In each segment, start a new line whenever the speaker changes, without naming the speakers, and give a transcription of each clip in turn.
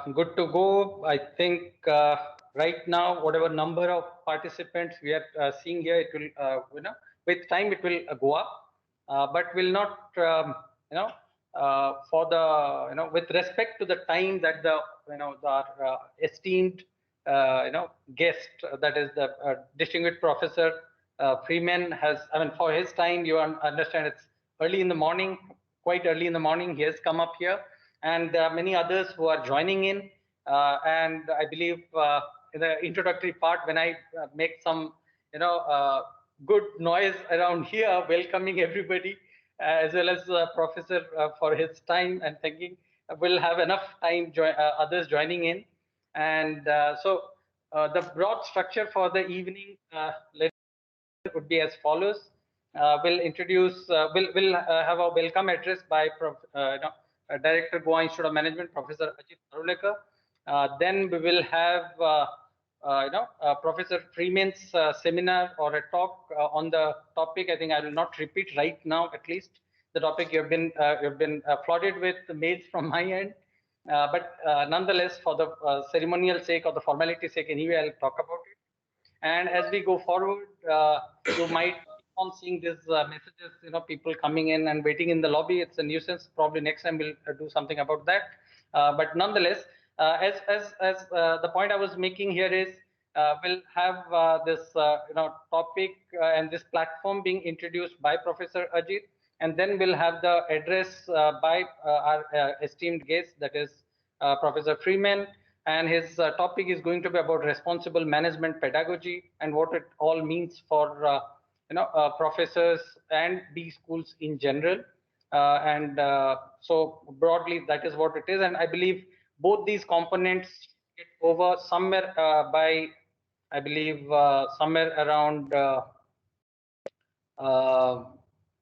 Good to go. I think right now, whatever number of participants we are seeing here, it will, with time it will go up, but will not, for the, with respect to the time that the, the esteemed, guest, that is the distinguished Professor Freeman has, for his time, you understand it's early in the morning, quite early in the morning, he has come up here, and there are many others who are joining in. And I believe in the introductory part, when I make some, good noise around here, welcoming everybody, as well as Professor for his time and thanking, we'll have enough time others joining in. And the broad structure for the evening would be as follows. We'll introduce, we'll have a welcome address by Director Goa Institute of Management, Professor Ajit Narulekar. Then we will have Professor Freeman's seminar or a talk on the topic. I think I will not repeat right now, at least the topic you've been flooded with the mails from my end. But nonetheless, for the ceremonial sake or the formality sake, anyway, I'll talk about it. And as we go forward, you might keep on seeing these messages, people coming in and waiting in the lobby. It's a nuisance. Probably next time we'll do something about that. But nonetheless, as the point I was making here is, we'll have this topic and this platform being introduced by Professor Ajit, and then we'll have the address by our esteemed guest, that is Professor Freeman. And his topic is going to be about responsible management pedagogy and what it all means for professors and B schools in general. So broadly, that is what it is. And I believe both these components get over somewhere by, I believe, somewhere around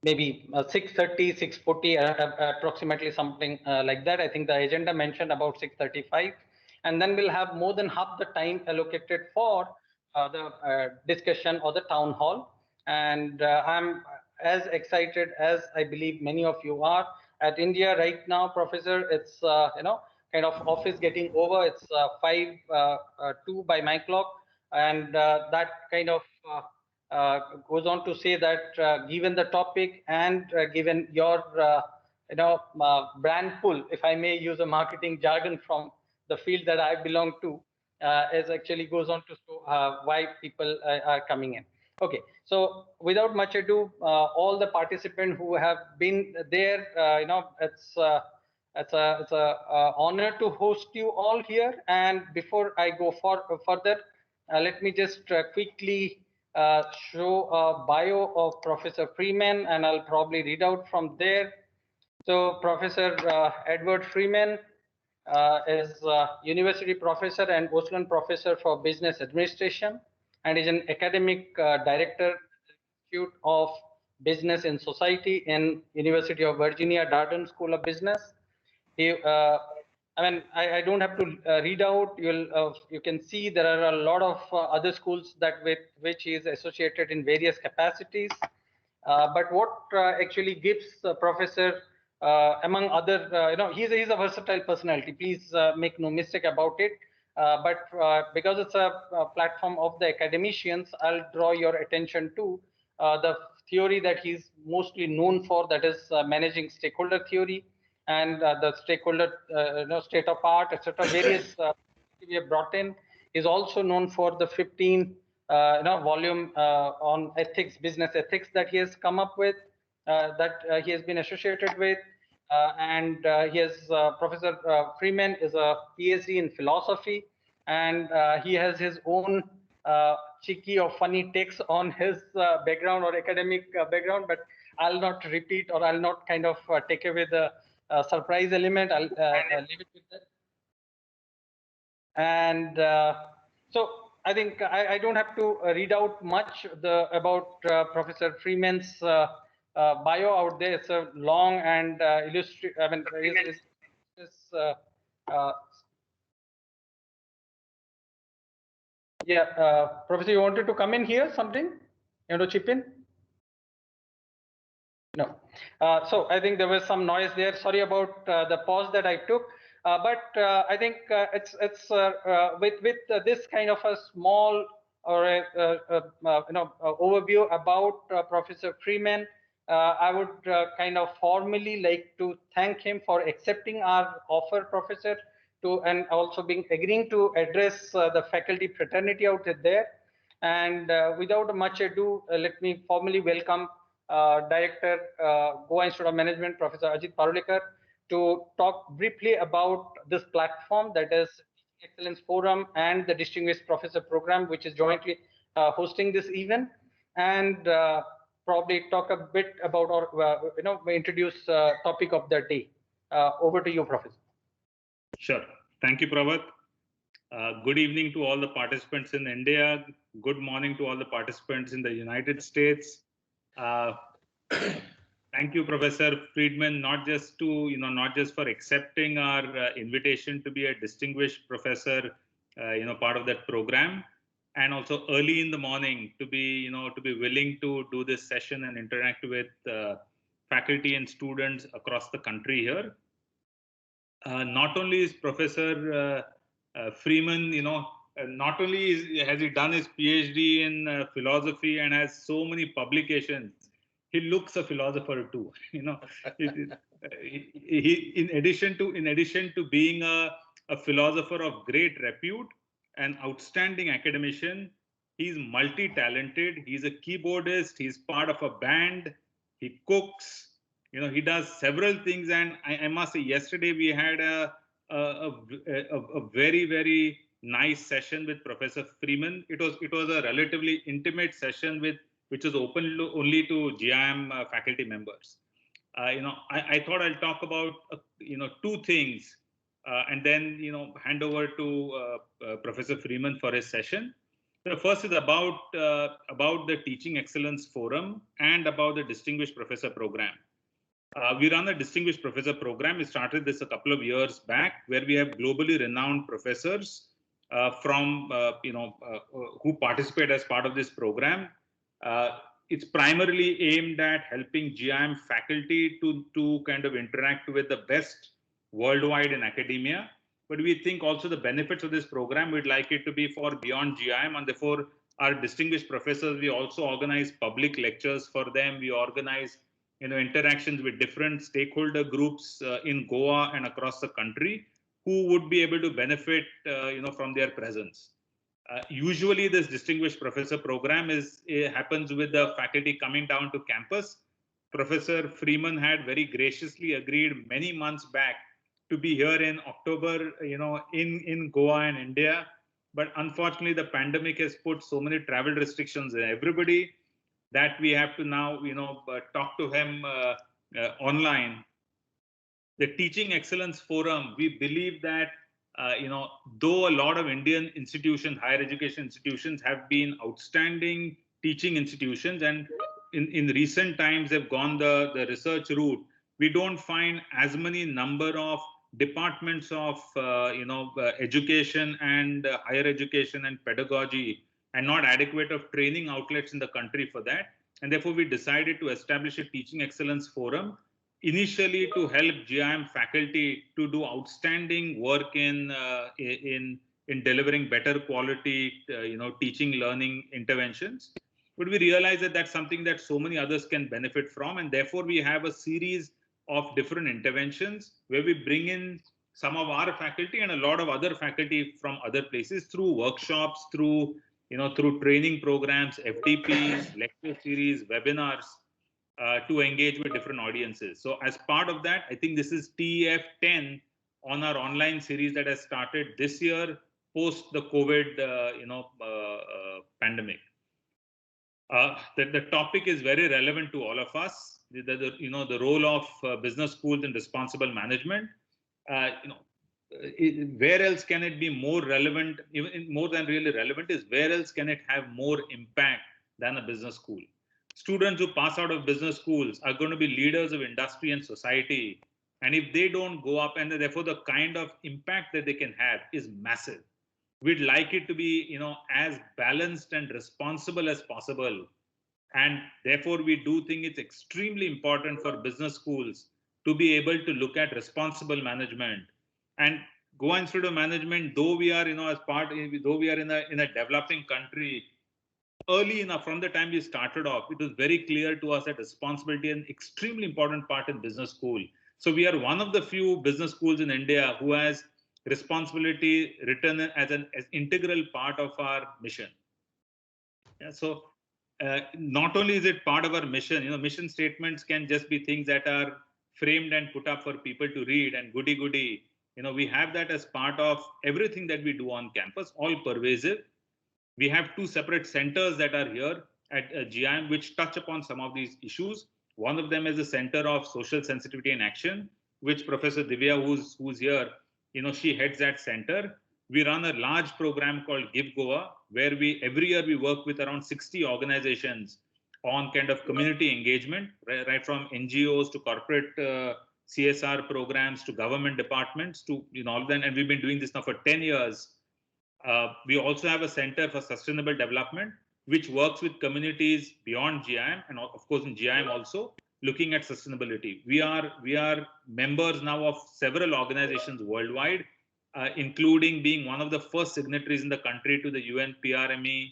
maybe 6:30, 6:40, approximately something like that. I think the agenda mentioned about 6:35. And then we'll have more than half the time allocated for the discussion or the town hall. And I'm as excited as I believe many of you are. At India right now, Professor, it's kind of office getting over. It's 5:02 by my clock, and that kind of goes on to say that given the topic and given your brand pull, if I may use a marketing jargon from the field that I belong to, is actually goes on to show why people are coming in. Okay, so without much ado, all the participants who have been there, it's a honor to host you all here. And before I go further, let me just quickly show a bio of Professor Freeman, and I'll probably read out from there. So Professor Edward Freeman is a university professor and Osland Professor for Business Administration, and is an academic director at the Institute of Business and Society in University of Virginia Darden School of Business. He, I don't have to read out. You can see there are a lot of other schools that with which he is associated in various capacities. But what actually gives Professor, among other, he's a versatile personality. Please make no mistake about it. But because it's a platform of the academicians, I'll draw your attention to the theory that he's mostly known for, that is managing stakeholder theory, and the stakeholder, state of art, etc. Various we have brought in. Is also known for the 15 volume on ethics, business ethics, that he has come up with, that he has been associated with. And he has Professor Freeman is a PhD in philosophy, and he has his own cheeky or funny takes on his background or academic background, but I'll not repeat, or I'll not kind of take away the surprise element. I'll leave it with that. And so I think I don't have to read out much about Professor Freeman's bio out there. It's a long and illustrative. I mean, Professor, you wanted to come in here? Something? You want to chip in? No. So I think there was some noise there. Sorry about the pause that I took. But I think it's with this kind of a small or overview about Professor Freeman. I would kind of formally like to thank him for accepting our offer, Professor, to and also being agreeing to address the faculty fraternity out there. And without much ado, let me formally welcome Director, Goa Institute of Management, Professor Ajit Parulekar, to talk briefly about this platform, that is Teaching Excellence Forum and the Distinguished Professor Program, which is jointly hosting this event, and probably talk a bit about or introduce topic of the day. Over to you, Professor.
Sure. Thank you, Pravat. Good evening to all the participants in India. Good morning to all the participants in the United States. Thank you, Professor Freeman, not just for accepting our invitation to be a distinguished professor, part of that program, and also early in the morning to be willing to do this session and interact with faculty and students across the country here. Not only is Professor Freeman, not only has he done his PhD in philosophy and has so many publications, he looks a philosopher too. He in addition to being a philosopher of great repute, an outstanding academician, he's multi-talented. He's a keyboardist. He's part of a band. He cooks. He does several things, and I must say, yesterday we had a very, very nice session with Professor Freeman. It was a relatively intimate session which was open only to GIM faculty members. I thought I'll talk about two things, and then hand over to Professor Freeman for his session. The first is about the Teaching Excellence Forum and about the Distinguished Professor Program. We run a Distinguished Professor Program. We started this a couple of years back, where we have globally renowned professors from who participate as part of this program. It's primarily aimed at helping GIM faculty to kind of interact with the best worldwide in academia. But we think also the benefits of this program, we'd like it to be for beyond GIM, and therefore our distinguished professors, we also organize public lectures for them. We organize interactions with different stakeholder groups in Goa and across the country who would be able to benefit from their presence. Usually this Distinguished Professor Program happens with the faculty coming down to campus. Professor Freeman had very graciously agreed many months back to be here in October, in Goa and India. But unfortunately, the pandemic has put so many travel restrictions on everybody that we have to now, talk to him online. The Teaching Excellence Forum, we believe that, though a lot of Indian institutions, higher education institutions, have been outstanding teaching institutions, and in recent times have gone the research route, we don't find as many number of departments of, education and higher education and pedagogy, and not adequate of training outlets in the country for that. And therefore, we decided to establish a Teaching Excellence Forum, initially to help GIM faculty to do outstanding work in delivering better quality, teaching, learning interventions. But we realize that that's something that so many others can benefit from. And therefore, we have a series of different interventions where we bring in some of our faculty and a lot of other faculty from other places through workshops, through training programs, FDPs, lecture series, webinars, to engage with different audiences. So as part of that, I think this is TEF10 on our online series that has started this year post the COVID, pandemic. The topic is very relevant to all of us. The role of business schools in responsible management. Where else can it be more relevant, even more than really relevant, is where else can it have more impact than a business school? Students who pass out of business schools are going to be leaders of industry and society. And if they don't go up, and therefore the kind of impact that they can have is massive. We'd like it to be, as balanced and responsible as possible. And therefore, we do think it's extremely important for business schools to be able to look at responsible management And Goa Institute of Management, though we are, though we are in a developing country, early enough, from the time we started off, it was very clear to us that responsibility is an extremely important part in business school. So we are one of the few business schools in India who has responsibility written as an integral part of our mission. Yeah, so not only is it part of our mission, mission statements can just be things that are framed and put up for people to read and goody goody. We have that as part of everything that we do on campus, all pervasive. We have two separate centers that are here at GIM, which touch upon some of these issues. One of them is the Center of Social Sensitivity and Action, which Professor Divya, who's here, she heads that center. We run a large program called Give Goa, where every year we work with around 60 organizations on kind of community engagement, right from NGOs to corporate CSR programs to government departments to all of them. And we've been doing this now for 10 years. We also have a Center for Sustainable Development, which works with communities beyond GIM and of course in GIM also, looking at sustainability. We are members now of several organizations worldwide, including being one of the first signatories in the country to the UN PRME.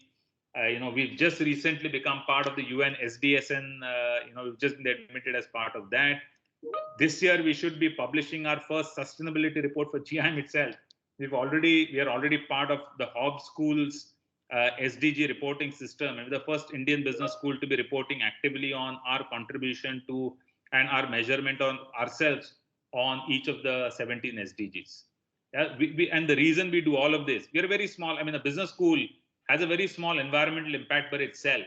We've just recently become part of the UN SDSN. We've just been admitted as part of that. This year, we should be publishing our first sustainability report for GIM itself. We are already part of the Hobbs School's SDG reporting system, and we're the first Indian business school to be reporting actively on our contribution to and our measurement on ourselves on each of the 17 SDGs. Yeah, and the reason we do all of this, we are very small. I mean, a business school has a very small environmental impact by itself.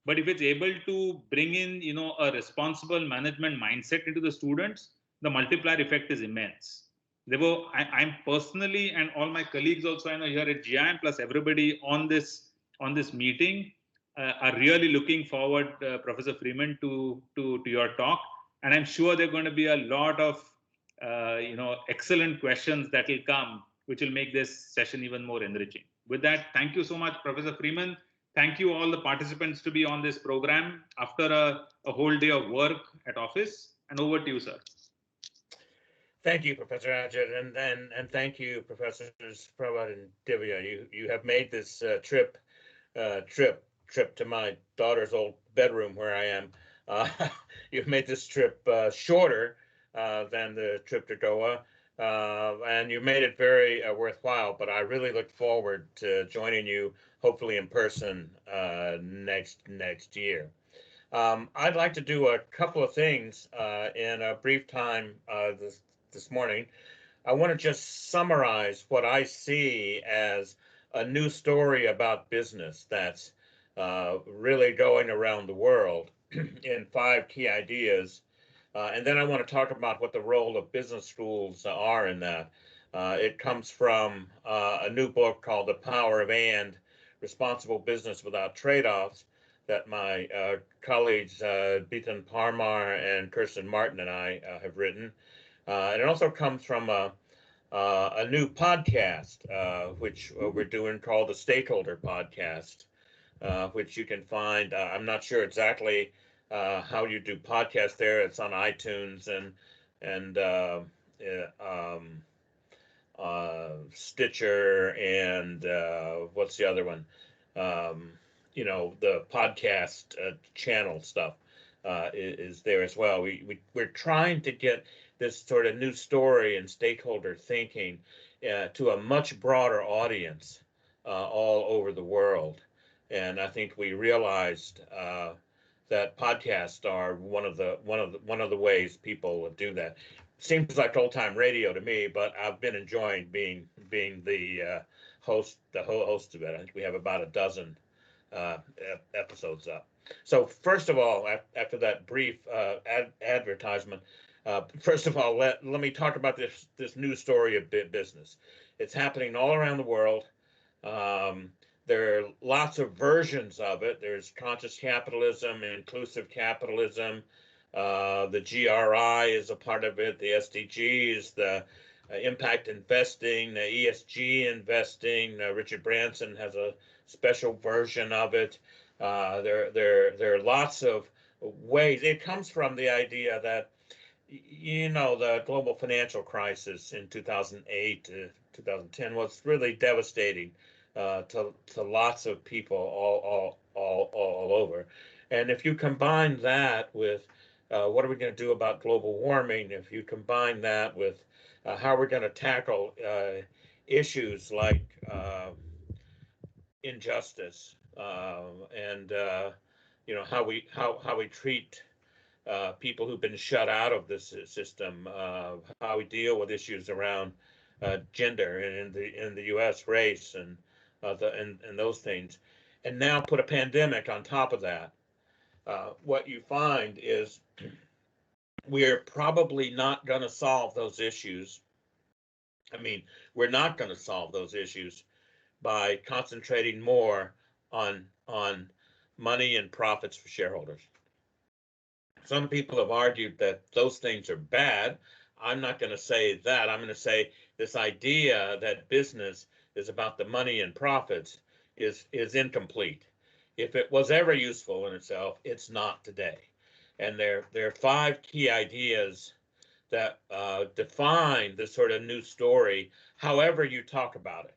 But if it's able to bring in, a responsible management mindset into the students, the multiplier effect is immense. I'm personally, and all my colleagues also, I know here at GIM plus everybody on this meeting are really looking forward, Professor Freeman, to your talk. And I'm sure there are going to be a lot of excellent questions that will come, which will make this session even more enriching. With that, thank you so much, Professor Freeman. Thank you all the participants to be on this program after a whole day of work at office. And over to you, sir.
Thank you, Professor Ajit, and thank you, Professors Robert and Divya. You have made this trip to my daughter's old bedroom where I am. You've made this trip shorter than the trip to Goa, and you made it very worthwhile. But I really look forward to joining you, hopefully in person next year. I'd like to do a couple of things in a brief time this morning. I want to just summarize what I see as a new story about business that's really going around the world in 5 key ideas. And then I want to talk about what the role of business schools are in that. It comes from a new book called The Power of And, Responsible Business Without Trade-Offs, that my colleagues Bitan Parmar and Kirsten Martin and I have written. And it also comes from a new podcast, which we're doing called the Stakeholder Podcast, which you can find. I'm not sure exactly how you do podcasts there. It's on iTunes and Stitcher and what's the other one? The podcast channel stuff is there as well. We're trying to get this sort of new story and stakeholder thinking to a much broader audience all over the world. And I think we realized that podcasts are one of the ways people do that. Seems like old-time radio to me, but I've been enjoying being the host of it. I think we have about a dozen episodes up. So first of all, after that brief advertisement, first of all, let me talk about this new story of business. It's happening all around the world. There are lots of versions of it. There's conscious capitalism, inclusive capitalism. The GRI is a part of it. The SDGs, the impact investing, the ESG investing. Richard Branson has a special version of it. There are lots of ways. It comes from the idea that you know, the global financial crisis in 2008 to 2010 was really devastating to lots of people all over. And if you combine that with what are we going to do about global warming, if you combine that with how we're going to tackle issues like injustice and you know how we treat people who've been shut out of this system, how we deal with issues around gender and in the U.S. race and those things, and now put a pandemic on top of that. What you find is we're probably not going to solve those issues. I mean, we're not going to solve those issues by concentrating more on money and profits for shareholders. Some people have argued that those things are bad. I'm not going to say that. I'm going to say this idea that business is about the money and profits is incomplete. If it was ever useful in itself, it's not today. And there are 5 key ideas that define this sort of new story, however you talk about it.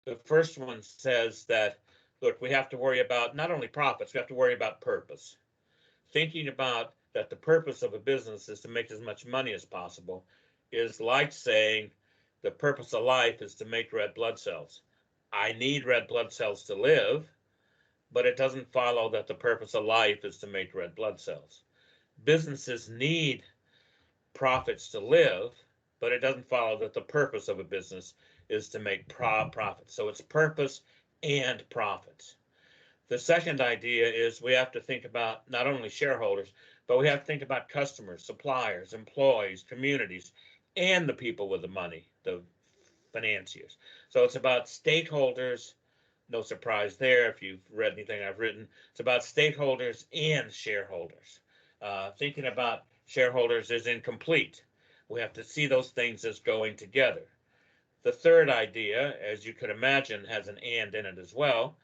The first one says that, look, we have to worry about not only profits, we have to worry about purpose. Thinking about that the purpose of a business is to make as much money as possible is like saying the purpose of life is to make red blood cells. I need red blood cells to live, but it doesn't follow that the purpose of life is to make red blood cells. Businesses need profits to live, but it doesn't follow that the purpose of a business is to make profits. So it's purpose and profits. The second idea is we have to think about not only shareholders, but we have to think about customers, suppliers, employees, communities, and the people with the money, the financiers. So it's about stakeholders. No surprise there if you've read anything I've written. It's about stakeholders and shareholders. Thinking about shareholders is incomplete. We have to see those things as going together. The third idea, as you could imagine, has an and in it as well.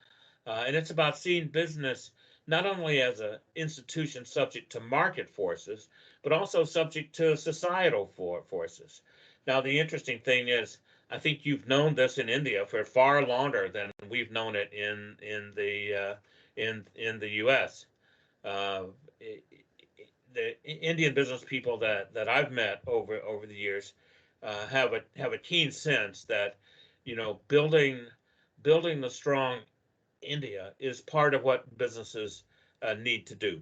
And it's about seeing business not only as an institution subject to market forces, but also subject to societal forces. Now, the interesting thing is, I think you've known this in India for far longer than we've known it in the U.S. The Indian business people that I've met over the years have a keen sense that, you know, building the strong India is part of what businesses need to do.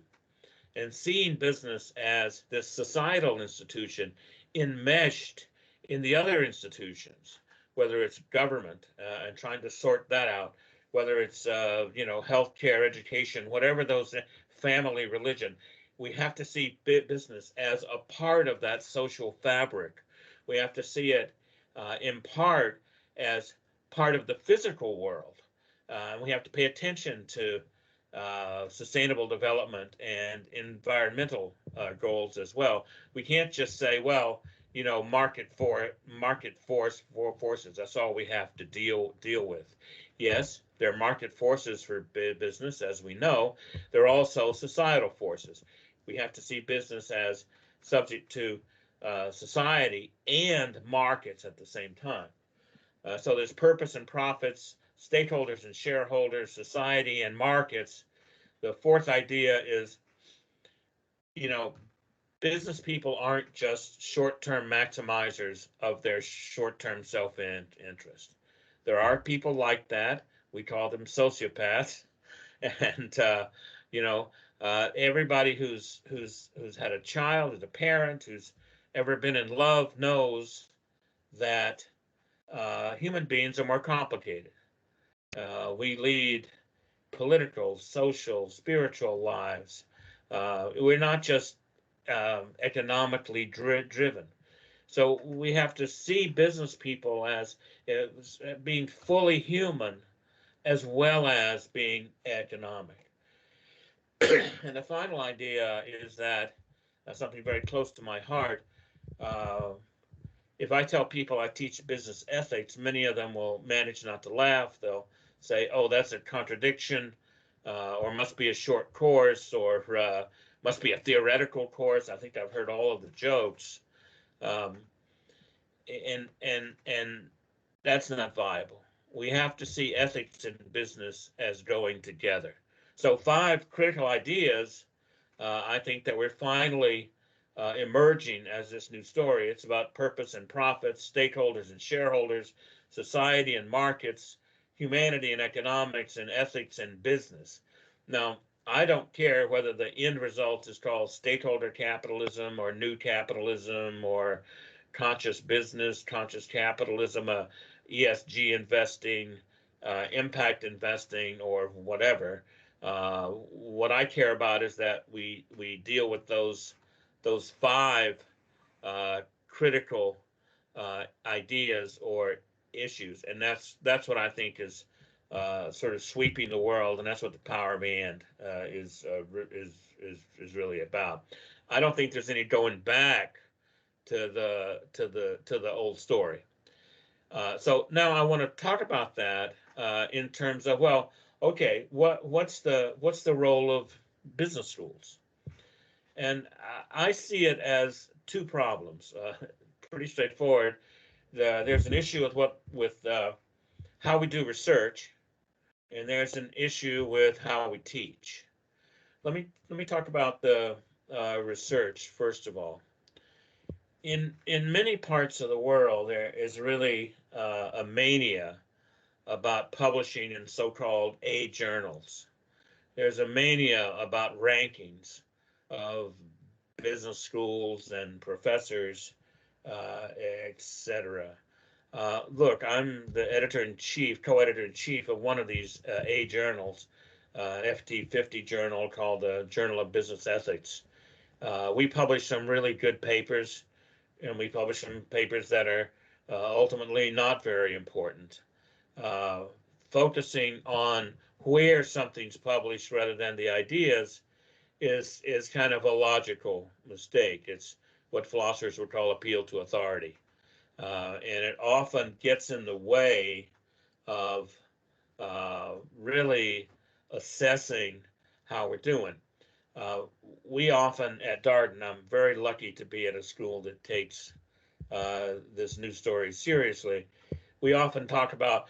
And seeing business as this societal institution enmeshed in the other institutions, whether it's government and trying to sort that out, whether it's you know, healthcare, education, whatever those, family, religion, we have to see business as a part of that social fabric. We have to see it in part as part of the physical world. We have to pay attention to sustainable development and environmental goals as well. We can't just say, well, you know, market forces. That's all we have to deal with. Yes, there are market forces for business, as we know. There are also societal forces. We have to see business as subject to society and markets at the same time. So there's purpose and profits, stakeholders and shareholders, society and markets. The fourth idea is, you know, business people aren't just short-term maximizers of their short-term self-interest. There are people like that. We call them sociopaths. And, you know, everybody who's had a child, who's a parent, who's ever been in love knows that human beings are more complicated. We lead political, social, spiritual lives. We're not just economically driven. So we have to see business people as being fully human as well as being economic. And the final idea is that something very close to my heart. If I tell people I teach business ethics, many of them will manage not to laugh. They'll say, oh, that's a contradiction, or must be a short course, or must be a theoretical course. I think I've heard all of the jokes, and that's not viable. We have to see ethics and business as going together. So 5 critical ideas. I think that we're finally emerging as this new story. It's about purpose and profits, stakeholders and shareholders, society and markets, humanity and economics, and ethics and business. Now, I don't care whether the end result is called stakeholder capitalism or new capitalism or conscious business, conscious capitalism, ESG investing, impact investing, or whatever. What I care about is that we deal with those 5 critical ideas or issues, and that's what I think is sort of sweeping the world, and that's what the power of and is really about. I don't think there's any going back to the old story. So now I want to talk about that in terms of, well, okay, what's the role of business schools? And I see it as 2 problems. Pretty straightforward. There's an issue with how we do research, and there's an issue with how we teach. Let me talk about the research first of all. In many parts of the world, there is really a mania about publishing in so-called A journals. There's a mania about rankings of business schools and professors, etc. Look, I'm the editor-in-chief, co-editor-in-chief of one of these A journals, an FT50 journal called the Journal of Business Ethics. We publish some really good papers, and we publish some papers that are ultimately not very important. Focusing on where something's published rather than the ideas is kind of a logical mistake. It's what philosophers would call appeal to authority. And it often gets in the way of really assessing how we're doing. We often at Darden, I'm very lucky to be at a school that takes this new story seriously. We often talk about,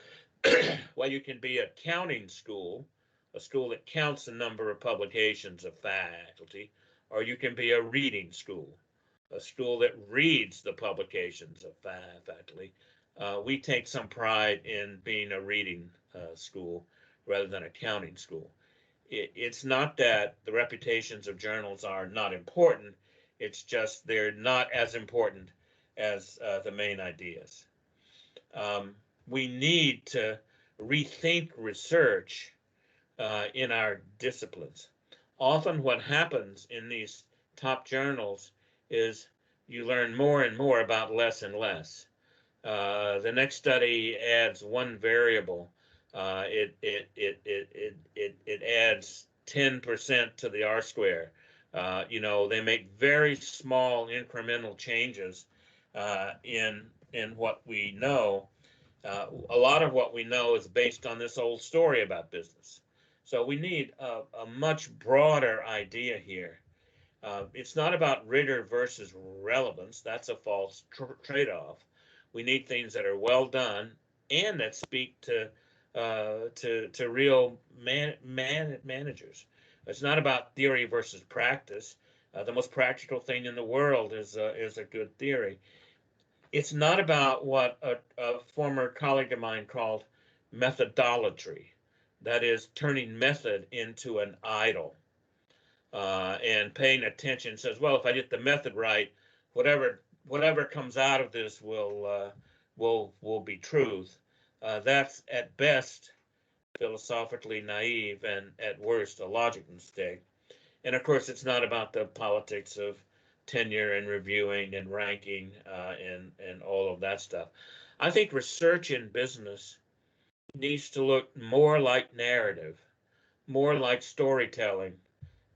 well, you can be a counting school, a school that counts the number of publications of faculty, or you can be a reading school, a school that reads the publications of faculty. We take some pride in being a reading school rather than a counting school. It's not that the reputations of journals are not important, it's just they're not as important as the main ideas. We need to rethink research in our disciplines. Often what happens in these top journals is you learn more and more about less and less. The next study adds 1 variable. It adds 10% to the R square. They make very small incremental changes in what we know. A lot of what we know is based on this old story about business. So we need a much broader idea here. It's not about rigor versus relevance. That's a false trade-off. We need things that are well done and that speak to real managers. It's not about theory versus practice. The most practical thing in the world is a good theory. It's not about what a former colleague of mine called methodolatry. That is turning method into an idol and paying attention. Says, well, if I get the method right, whatever comes out of this will be truth. That's at best philosophically naive and at worst a logic mistake. And of course, it's not about the politics of tenure and reviewing and ranking and all of that stuff. I think research in business needs to look more like narrative, more like storytelling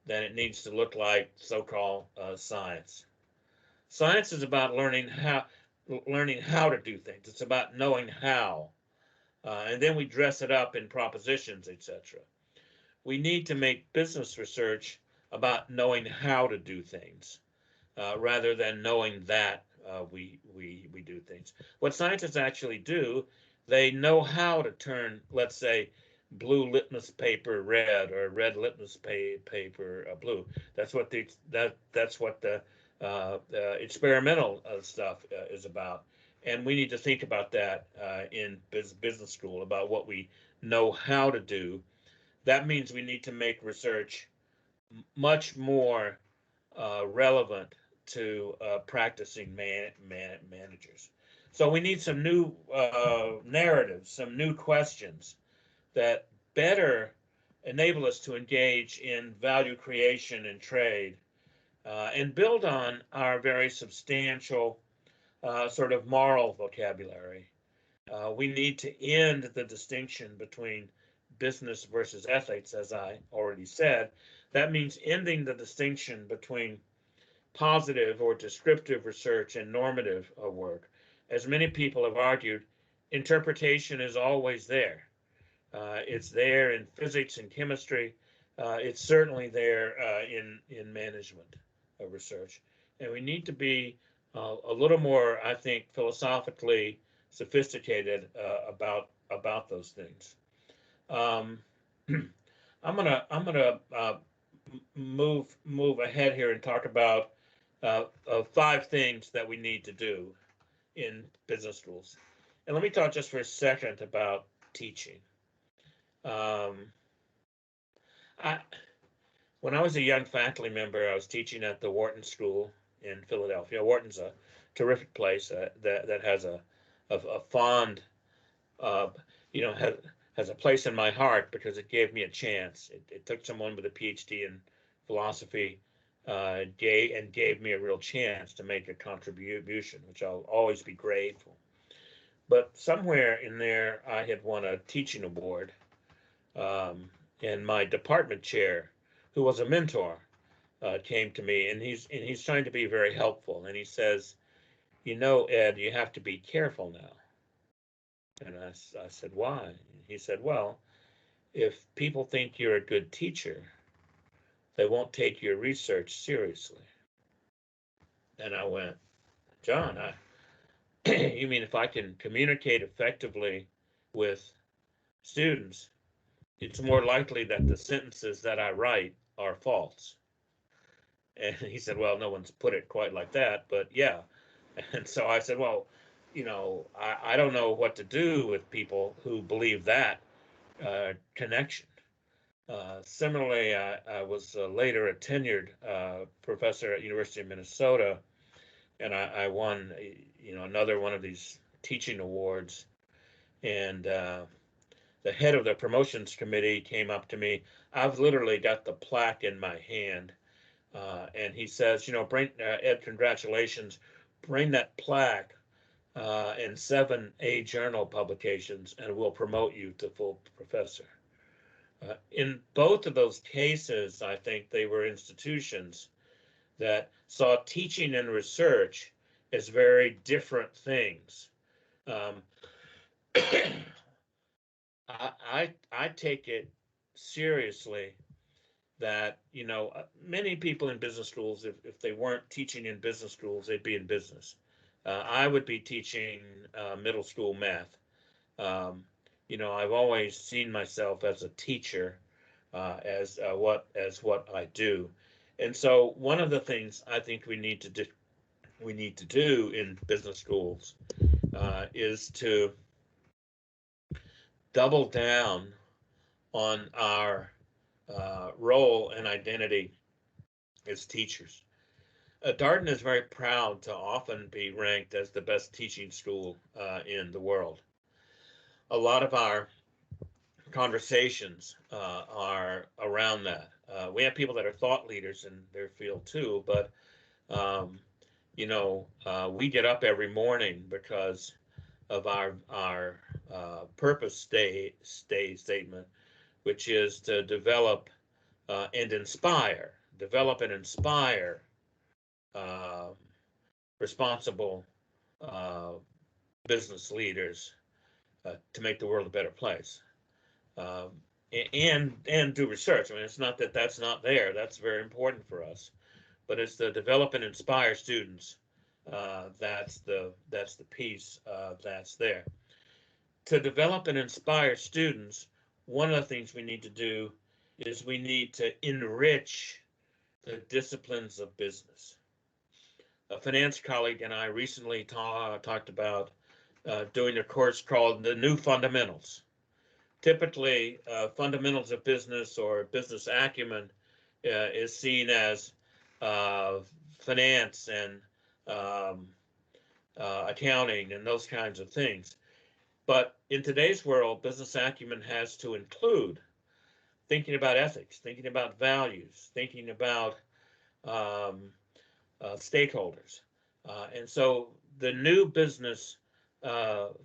than it needs to look like so-called science. Science is about learning how to do things. It's about knowing how, and then we dress it up in propositions, etc. We need to make business research about knowing how to do things rather than knowing that we do things. What scientists actually do, they know how to turn, let's say, blue litmus paper red or red litmus paper blue. That's what the experimental stuff is about. And we need to think about that in business school, about what we know how to do. That means we need to make research much more relevant to practicing managers. So we need some new narratives, some new questions that better enable us to engage in value creation and trade and build on our very substantial sort of moral vocabulary. We need to end the distinction between business versus ethics, as I already said. That means ending the distinction between positive or descriptive research and normative work. As many people have argued, interpretation is always there. It's there in physics and chemistry. It's certainly there in management research. And we need to be a little more, I think, philosophically sophisticated about those things. I'm gonna move ahead here and talk about 5 things that we need to do in business schools. And let me talk just for a second about teaching. When I was a young faculty member, I was teaching at the Wharton School in Philadelphia. Wharton's a terrific place that has a fond, has a place in my heart because it gave me a chance. It took someone with a PhD in philosophy and gave me a real chance to make a contribution, which I'll always be grateful. But somewhere in there, I had won a teaching award, and my department chair, who was a mentor, came to me, and he's trying to be very helpful, and he says, "You know, Ed, you have to be careful now." And I said, "Why?" He said, "Well, if people think you're a good teacher, they won't take your research seriously." And I went, "John, you mean if I can communicate effectively with students, it's more likely that the sentences that I write are false?" And he said, "Well, no one's put it quite like that, but yeah." And so I said, "Well, I don't know what to do with people who believe that connection." Similarly, I was later a tenured professor at University of Minnesota, and I won, another one of these teaching awards. And the head of the promotions committee came up to me. I've literally got the plaque in my hand, and he says, "Bring Ed, congratulations. Bring that plaque and 7 A journal publications, and we'll promote you to full professor." In both of those cases, I think they were institutions that saw teaching and research as very different things. I take it seriously that, many people in business schools, if they weren't teaching in business schools, they'd be in business. I would be teaching middle school math. I've always seen myself as a teacher, as what I do. And so one of the things I think we need to do in business schools is to double down on our role and identity as teachers. Darden is very proud to often be ranked as the best teaching school in the world. A lot of our conversations are around that. We have people that are thought leaders in their field too, but we get up every morning because of our purpose statement, which is to develop and inspire responsible business leaders to make the world a better place. and do research. I mean, it's not that that's not there. That's very important for us, but it's the develop and inspire students. That's the piece that's there. To develop and inspire students, one of the things we need to do is we need to enrich the disciplines of business. A finance colleague and I recently talked about doing a course called The New Fundamentals. Typically, fundamentals of business or business acumen is seen as finance and accounting and those kinds of things. But in today's world, business acumen has to include thinking about ethics, thinking about values, thinking about stakeholders. And so the new business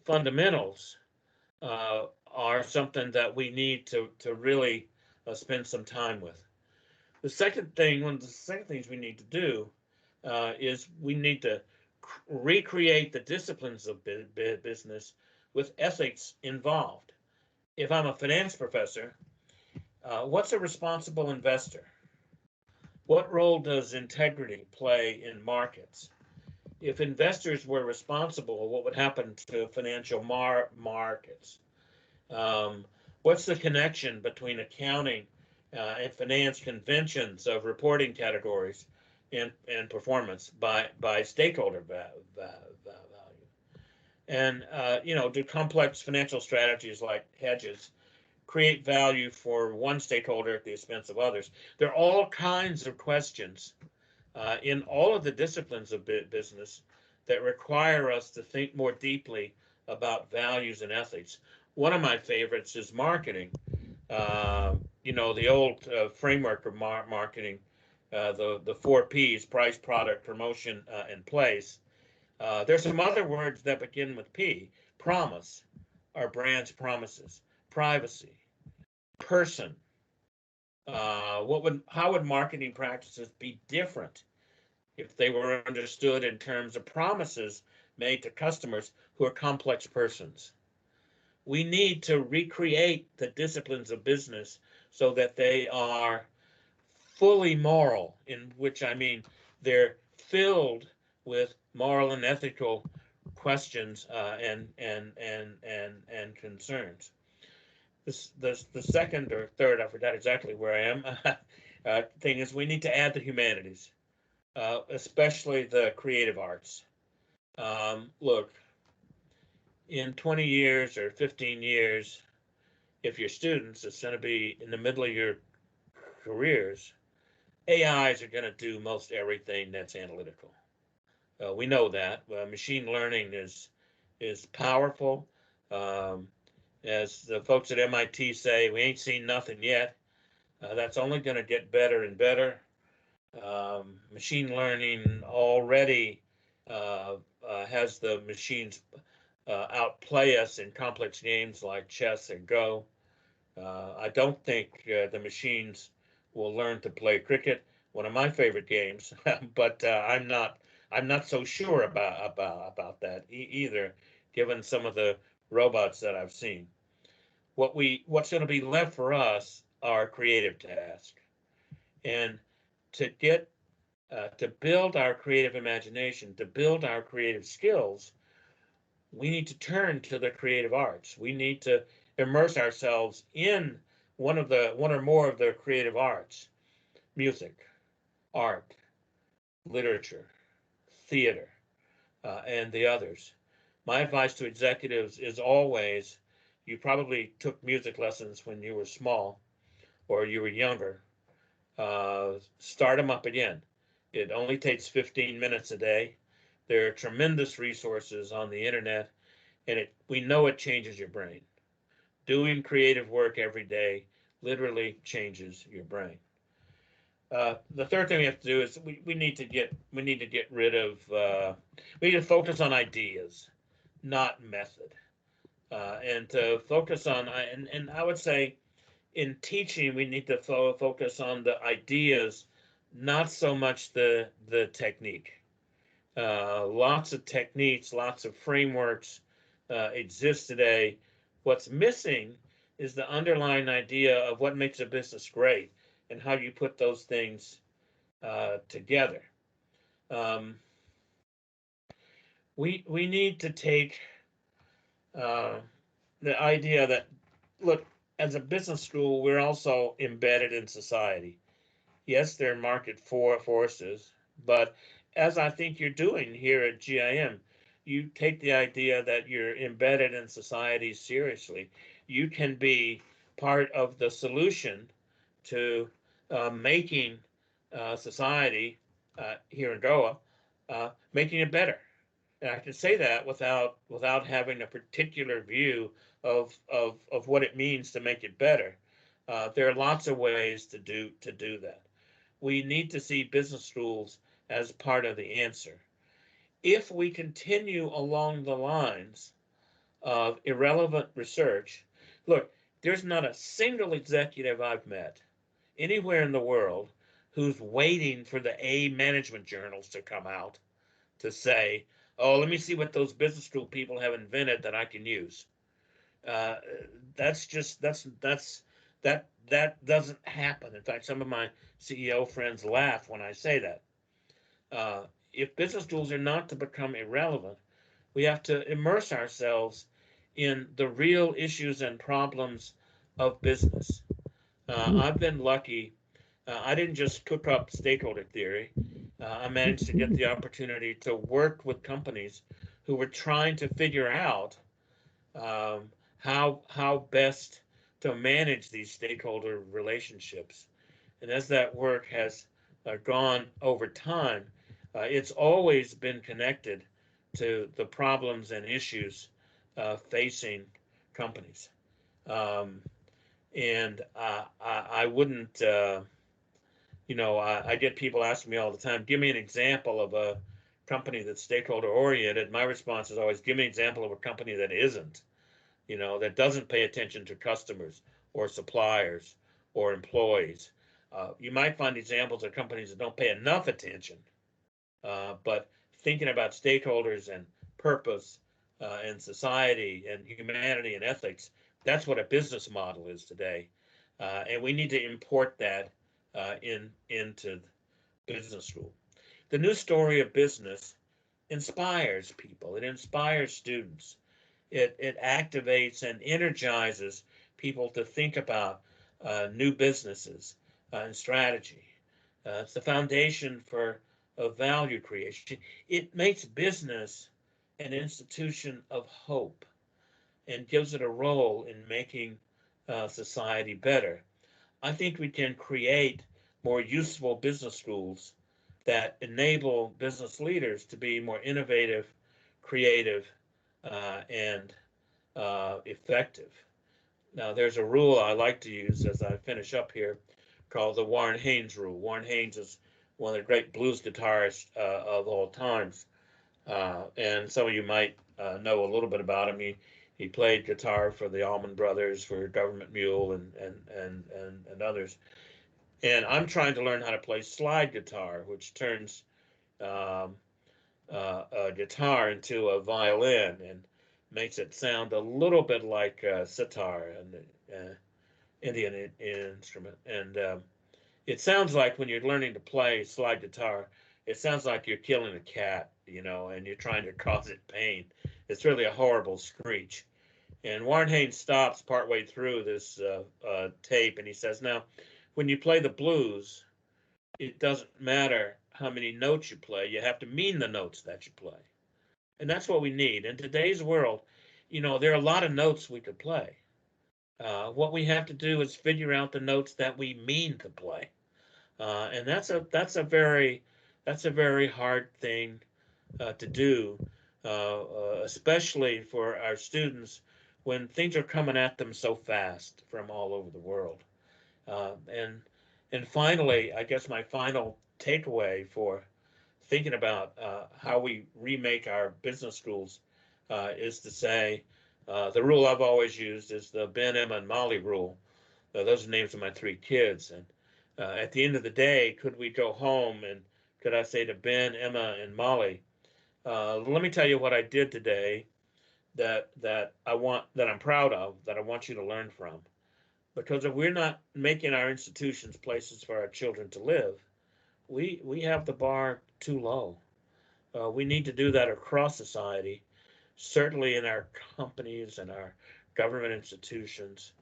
fundamentals are something that we need to really spend some time with. The second thing, one of the second things we need to do is we need to recreate the disciplines of business with ethics involved. If I'm a finance professor, what's a responsible investor? What role does integrity play in markets? If investors were responsible, what would happen to financial markets? What's the connection between accounting and finance conventions of reporting categories and performance by stakeholder value? And do complex financial strategies like hedges create value for one stakeholder at the expense of others? There are all kinds of questions in all of the disciplines of business that require us to think more deeply about values and ethics. One of my favorites is marketing. The old framework of marketing, the 4 Ps: price, product, promotion, and place. There's some other words that begin with P. Promise, our brand's promises. Privacy, person. How would marketing practices be different if they were understood in terms of promises made to customers who are complex persons? We need to recreate the disciplines of business so that they are fully moral, in which I mean they're filled with moral and ethical questions and concerns. The second or third, I forgot exactly where I am, thing is we need to add the humanities, especially the creative arts. Look, in 20 years or 15 years, if you're students, it's going to be in the middle of your careers, AIs are going to do most everything that's analytical. We know that. Machine learning is powerful. As the folks at MIT say, we ain't seen nothing yet. That's only going to get better and better. Machine learning already has the machines outplay us in complex games like chess and Go. I don't think the machines will learn to play cricket, one of my favorite games, but I'm not so sure about that either, given some of the robots that I've seen. What's going to be left for us are creative tasks, and to build our creative imagination, to build our creative skills, we need to turn to the creative arts. We need to immerse ourselves in one or more of the creative arts: music, art, literature, theater, and the others. My advice to executives is always, you probably took music lessons when you were small or you were younger. Start them up again. It only takes 15 minutes a day. There are tremendous resources on the internet, and we know it changes your brain. Doing creative work every day literally changes your brain. The third thing we have to do is we need to get rid of we need to focus on ideas, not method, and to focus on and I would say in teaching we need to focus on the ideas, not so much the technique. Lots of techniques, lots of frameworks exist today. What's missing is the underlying idea of what makes a business great and how you put those things together. We need to take the idea that, look, as a business school, we're also embedded in society. Yes, there are market forces, but as I think you're doing here at GIM, you take the idea that you're embedded in society seriously. You can be part of the solution to making society here in Goa, making it better. And I can say that without having a particular view of what it means to make it better. There are lots of ways to do that. We need to see business schools as part of the answer. If we continue along the lines of irrelevant research, look, there's not a single executive I've met anywhere in the world who's waiting for the A management journals to come out to say, oh, let me see what those business school people have invented that I can use. That doesn't happen. In fact, some of my CEO friends laugh when I say that. If business schools are not to become irrelevant, we have to immerse ourselves in the real issues and problems of business. I've been lucky. I didn't just cook up stakeholder theory. I managed to get the opportunity to work with companies who were trying to figure out how best to manage these stakeholder relationships. And as that work has gone over time, it's always been connected to the problems and issues facing companies. And I wouldn't, I get people asking me all the time, give me an example of a company that's stakeholder oriented. My response is always, give me an example of a company that isn't, that doesn't pay attention to customers or suppliers or employees. You might find examples of companies that don't pay enough attention, but thinking about stakeholders and purpose and society and humanity and ethics, that's what a business model is today. And we need to import that into business school. The new story of business inspires people. It inspires students. It activates and energizes people to think about new businesses and strategy. It's the foundation for value creation. It makes business an institution of hope and gives it a role in making society better. I think we can create more useful business schools that enable business leaders to be more innovative, creative, and effective. Now, there's a rule I like to use as I finish up here called the Warren Haynes rule. Warren Haynes is one of the great blues guitarists of all times. And some of you might know a little bit about him. He played guitar for the Allman Brothers, for Government Mule, and others. And I'm trying to learn how to play slide guitar, which turns a guitar into a violin and makes it sound a little bit like sitar, an Indian instrument. And it sounds like when you're learning to play slide guitar, it sounds like you're killing a cat, and you're trying to cause it pain. It's really a horrible screech. And Warren Haynes stops partway through this tape and he says, now, when you play the blues, it doesn't matter how many notes you play. You have to mean the notes that you play. And that's what we need. In today's world, there are a lot of notes we could play. What we have to do is figure out the notes that we mean to play. And that's a very hard thing to do, especially for our students when things are coming at them so fast from all over the world. And finally, I guess my final takeaway for thinking about how we remake our business schools is to say, the rule I've always used is the Ben, Emma, and Molly rule. Those are names of my 3 kids. And at the end of the day, could we go home and could I say to Ben, Emma, and Molly, let me tell you what I did today. that I'm proud of, that I want you to learn from. Because if we're not making our institutions places for our children to live, we have the bar too low. We need to do that across society, certainly in our companies and our government institutions,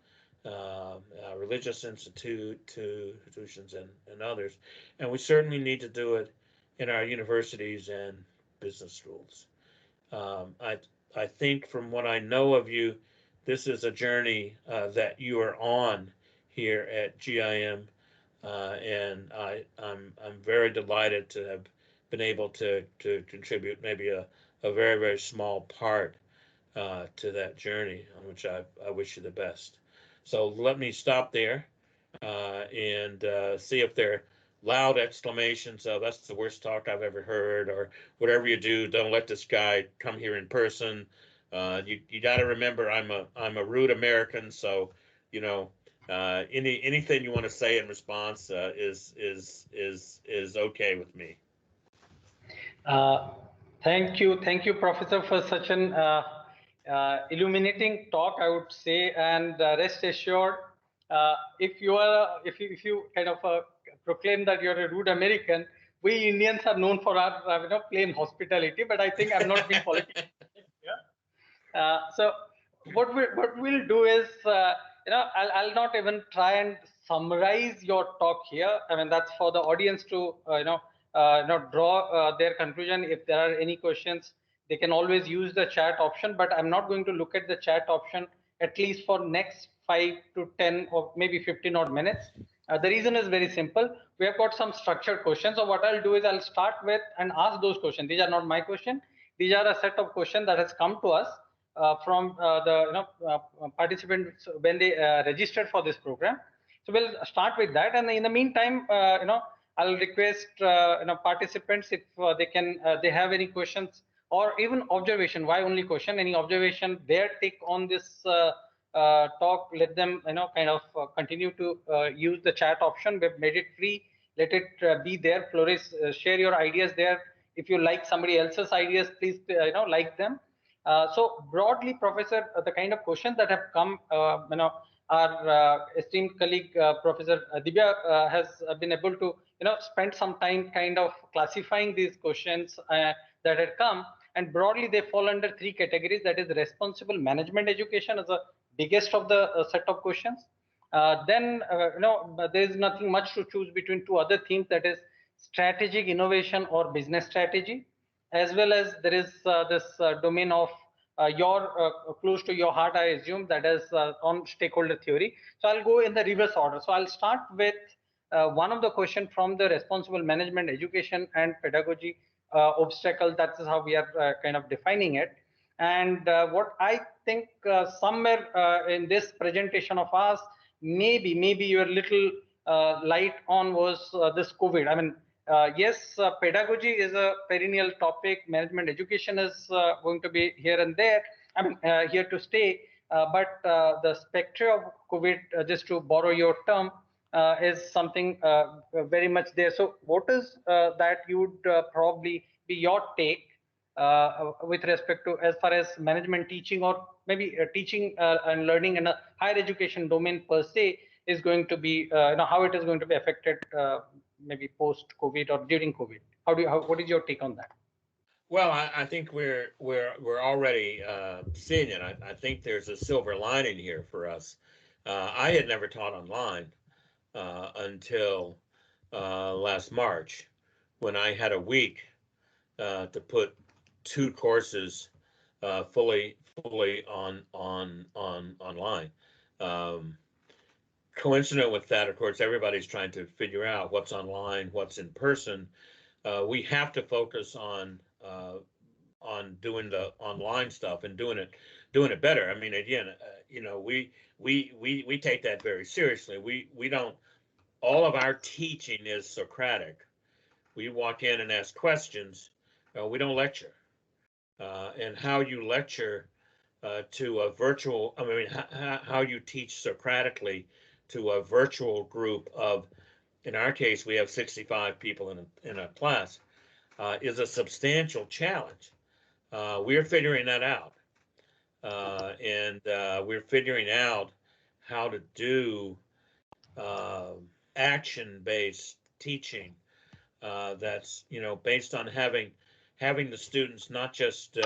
religious institutions, and others. And we certainly need to do it in our universities and business schools. I think from what I know of you, this is a journey that you are on here at GIM, and I'm very delighted to have been able to contribute maybe a very, very small part to that journey, on which I wish you the best. So let me stop there and see if there are loud exclamations of "that's the worst talk I've ever heard," or whatever you do, don't let this guy come here in person. You got to remember, I'm a rude American, so you know anything you want to say in response is okay with me.
Thank you, Professor, for such an illuminating talk, I would say. And rest assured, if you kind of proclaim that you're a rude American, we Indians are known for our plain hospitality. But I think I'm not being political. So what we'll do is, I'll not even try and summarize your talk here. I mean, that's for the audience to draw their conclusion. If there are any questions, they can always use the chat option. But I'm not going to look at the chat option at least for next 5 to 10 or maybe 15 odd minutes. The reason is very simple. We have got some structured questions. So what I'll do is I'll start with and ask those questions. These are not my questions. These are a set of questions that has come to us from the participants when they registered for this program. So we'll start with that, and in the meantime, I'll request participants if they have any questions or even observation. Why only question? Any observation, their take on this talk, let them kind of continue to use the chat option. We've made it free. Let it be there. Flourish. Share your ideas there. If you like somebody else's ideas, please like them. So broadly, Professor, the kind of questions that have come, our esteemed colleague Professor Divya has been able to spend some time kind of classifying these questions that had come, and broadly they fall under 3 categories. That is responsible management education as the biggest of the set of questions. Then there is nothing much to choose between 2 other themes, that is strategic innovation or business strategy, as well as there is this domain of close to your heart, I assume, that is on stakeholder theory. So I'll go in the reverse order. So I'll start with one of the questions from the responsible management education and pedagogy obstacle. That is how we are kind of defining it. And what I think somewhere in this presentation of ours, maybe you're a little light on was this COVID. I mean, yes, pedagogy is a perennial topic. Management education is going to be here and there. I mean, here to stay. But the spectre of COVID, just to borrow your term, is something very much there. So what is that you would probably be your take with respect to as far as management teaching, or maybe teaching and learning in a higher education domain per se is going to be, how it is going to be affected maybe post COVID or during COVID? What is your take on that?
Well, I think we're already seeing it. I think there's a silver lining here for us. I had never taught online until last March, when I had a week to put 2 courses fully online. Coincident with that, of course, everybody's trying to figure out what's online, what's in person. We have to focus on doing the online stuff and doing it better. I mean, again, we take that very seriously. We don't. All of our teaching is Socratic. We walk in and ask questions. We don't lecture. And how you lecture to a virtual, I mean, how you teach Socratically to a virtual group of, in our case, we have 65 people in a class, is a substantial challenge. We're figuring that out. and we're figuring out how to do action-based teaching that's based on having the students not just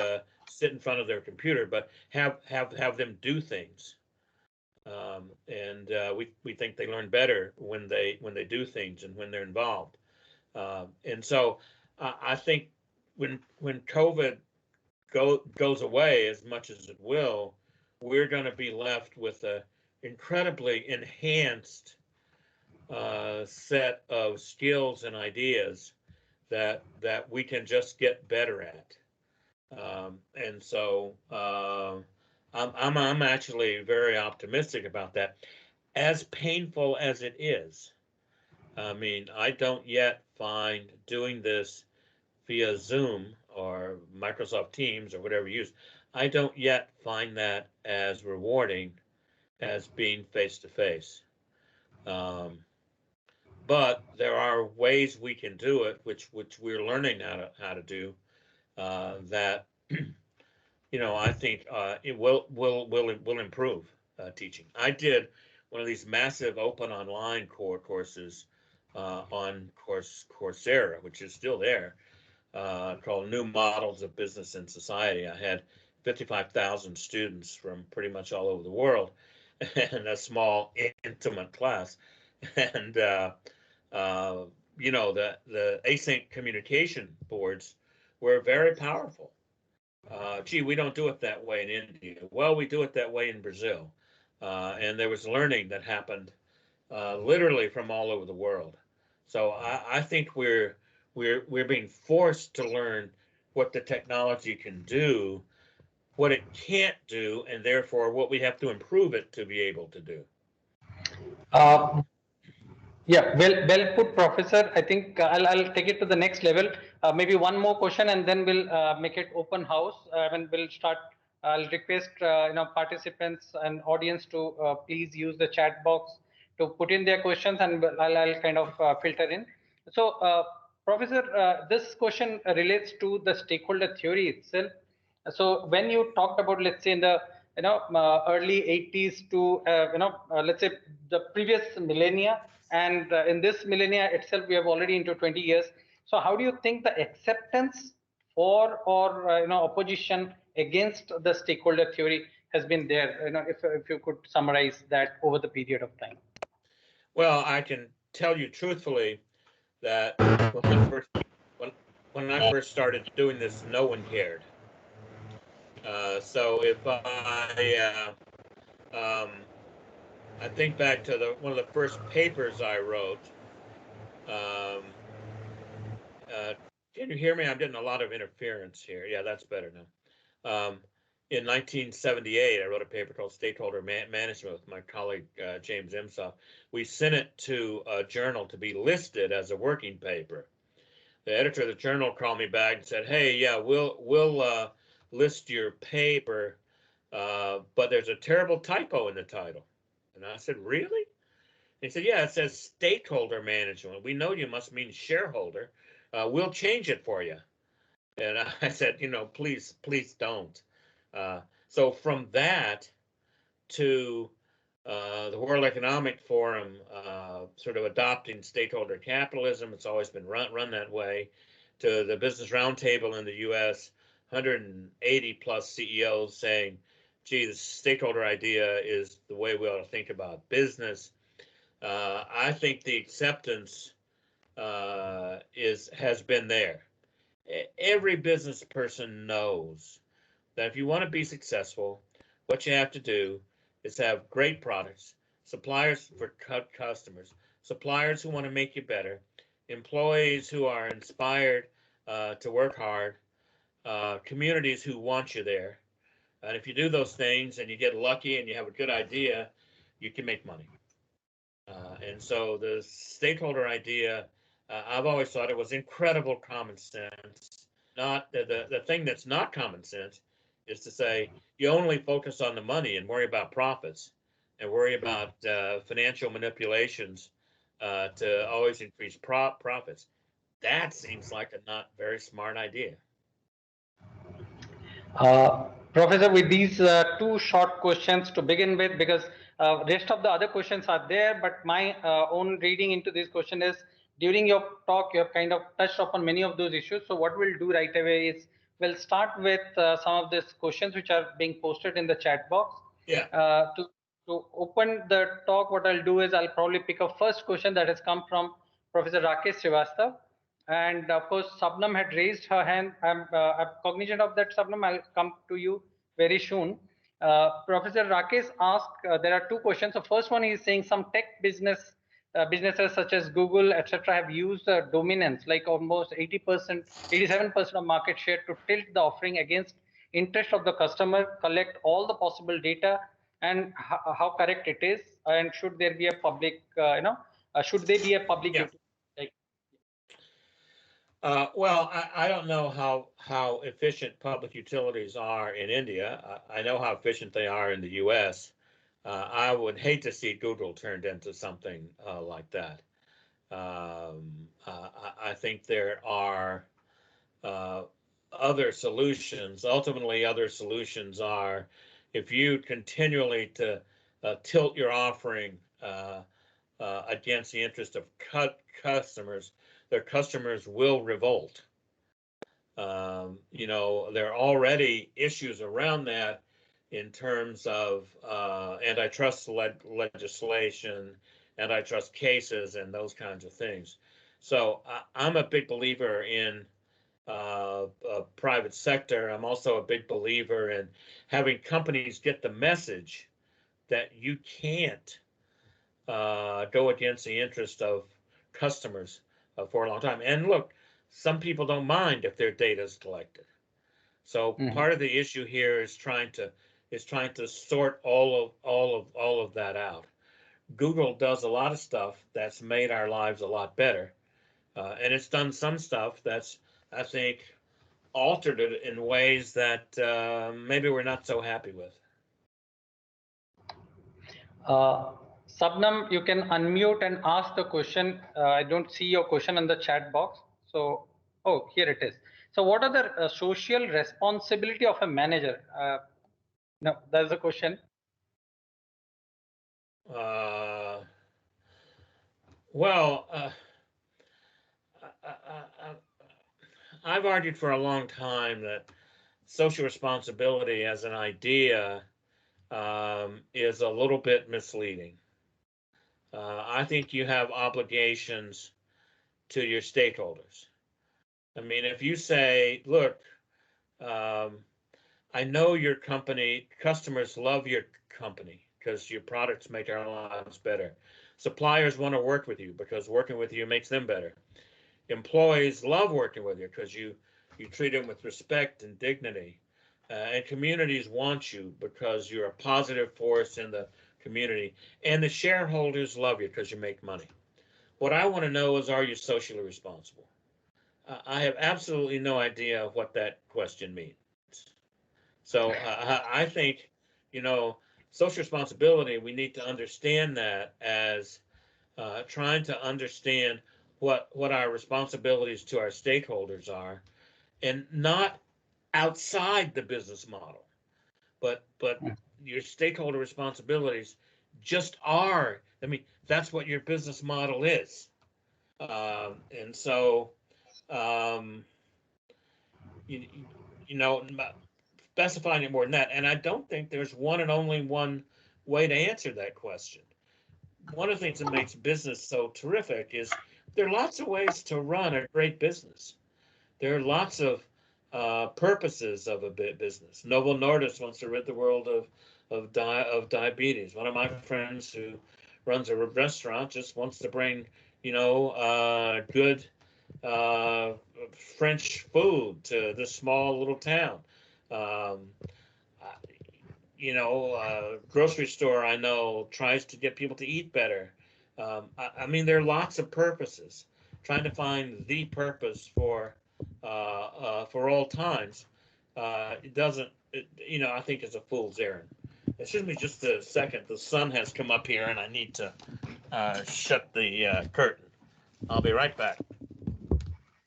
sit in front of their computer, but have them do things. And we think they learn better when they do things and when they're involved. And so I think when COVID goes away, as much as it will, we're going to be left with a incredibly enhanced set of skills and ideas that we can just get better at. And so I'm actually very optimistic about that. As painful as it is, I mean, I don't yet find doing this via Zoom or Microsoft Teams or whatever you use, I don't yet find that as rewarding as being face to face. But there are ways we can do it, which we're learning how to do. That I think it will improve teaching. I did one of these massive open online courses on Coursera, which is still there, called New Models of Business and Society. I had 55,000 students from pretty much all over the world in a small, intimate class. And, the async communication boards were very powerful. Gee, we don't do it that way in India. Well, we do it that way in Brazil. And there was learning that happened literally from all over the world. So I think we're being forced to learn what the technology can do, what it can't do, and therefore what we have to improve it to be able to do.
Yeah, well put, Professor. I think I'll take it to the next level. Maybe one more question, and then we'll make it open house. And we'll start. I'll request participants and audience to please use the chat box to put in their questions, and I'll kind of filter in. So, Professor, this question relates to the stakeholder theory itself. So, when you talked about, let's say, in the early 80s to let's say the previous millennia, and in this millennia itself we have already into 20 years. So how do you think the acceptance for or opposition against the stakeholder theory has been there, if you could summarize that over the period of time?
Well, I can tell you truthfully that when I first started doing this, no one cared. So if I think back to one of the first papers I wrote. Can you hear me? I'm getting a lot of interference here. Yeah, that's better now. In 1978, I wrote a paper called Stakeholder Management with my colleague James Imsoff. We sent it to a journal to be listed as a working paper. The editor of the journal called me back and said, "Hey, yeah, we'll list your paper, but there's a terrible typo in the title." And I said, "Really?" He said, "Yeah, it says stakeholder management. We know you must mean shareholder. We'll change it for you." And I said, please don't. So from that to the World Economic Forum sort of adopting stakeholder capitalism, it's always been run that way, to the Business Roundtable in the US, 180 plus CEOs saying, gee, the stakeholder idea is the way we ought to think about business. I think the acceptance has been there. Every business person knows that if you want to be successful, what you have to do is have great products, suppliers for customers, suppliers who want to make you better, employees who are inspired to work hard, communities who want you there. And if you do those things and you get lucky and you have a good idea, you can make money. And so the stakeholder idea, I've always thought it was incredible common sense. Not the thing that's not common sense is to say you only focus on the money and worry about profits and worry about financial manipulations to always increase profits. That seems like a not very smart idea.
Professor, with these two short questions to begin with, because rest of the other questions are there, but my own reading into this question is, during your talk, you have kind of touched upon many of those issues. So what we'll do right away is we'll start with some of these questions which are being posted in the chat box.
Yeah.
To open the talk, what I'll do is I'll probably pick a first question that has come from Professor Rakesh Srivastav. And of course, Sabnam had raised her hand. I'm cognizant of that, Sabnam. I'll come to you very soon. Professor Rakesh asked, there are two questions. The first one is saying some tech businesses such as Google, etc., have used dominance, like almost 80%, 87% of market share to tilt the offering against interest of the customer, collect all the possible data, and how correct it is, and should there be a public, should they be a public
Yeah.
like,
well, I don't know how efficient public utilities are in India. I know how efficient they are in the U.S. I would hate to see Google turned into something like that. I think there are other solutions. Ultimately, other solutions are if you continually to tilt your offering against the interest of customers, their customers will revolt. You know, there are already issues around that in terms of antitrust legislation, antitrust cases, and those kinds of things. So I'm a big believer in private sector. I'm also a big believer in having companies get the message that you can't go against the interest of customers for a long time. And look, some people don't mind if their data is collected. So part of the issue here is trying to sort all of that out. Google does a lot of stuff that's made our lives a lot better, and it's done some stuff that's, I think, altered it in ways that maybe we're not so happy with.
Sabnam, you can unmute and ask the question. I don't see your question in the chat box. So, oh, here it is. So what are the social responsibility of a manager? No, that's the question.
Well, I've argued for a long time that social responsibility as an idea is a little bit misleading. I think you have obligations to your stakeholders. I mean, if you say, look, I know your company, customers love your company because your products make our lives better. Suppliers want to work with you because working with you makes them better. Employees love working with you because you treat them with respect and dignity. And communities want you because you're a positive force in the community. And the shareholders love you because you make money. What I want to know is, are you socially responsible? I have absolutely no idea what that question means. So I think, you know, social responsibility, we need to understand that as trying to understand what our responsibilities to our stakeholders are, and not outside the business model, but your stakeholder responsibilities just are. I mean, that's what your business model is, and so you know, specifying it more than that. And I don't think there's one and only one way to answer that question. One of the things that makes business so terrific is there are lots of ways to run a great business. There are lots of purposes of a business. Novo Nordisk wants to rid the world of diabetes. One of my friends who runs a restaurant just wants to bring, you know, good French food to this small little town. You know, grocery store I know tries to get people to eat better. I mean, there are lots of purposes. Trying to find the purpose for all times, it doesn't. You know, I think it's a fool's errand. Excuse me, just a second. The sun has come up here, and I need to shut the curtain. I'll be right back.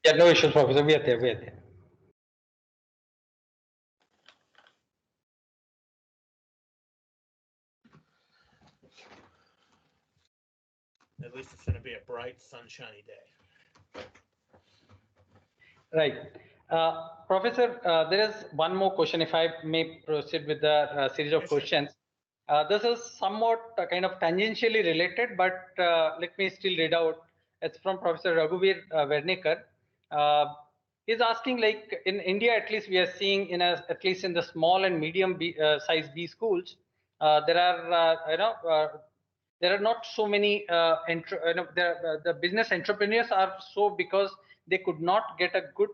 Yeah, no issues, Professor. We are there.
At least it's going to be a bright, sunshiny day.
Right. Professor, there is one more question, if I may proceed with the series of questions. This is somewhat kind of tangentially related, but let me still read out. It's from Professor Raghuveer Vernikar. He's asking, like, in India, at least we are seeing at least in the small and medium size B schools, there are there are not so many the business entrepreneurs are so because they could not get a good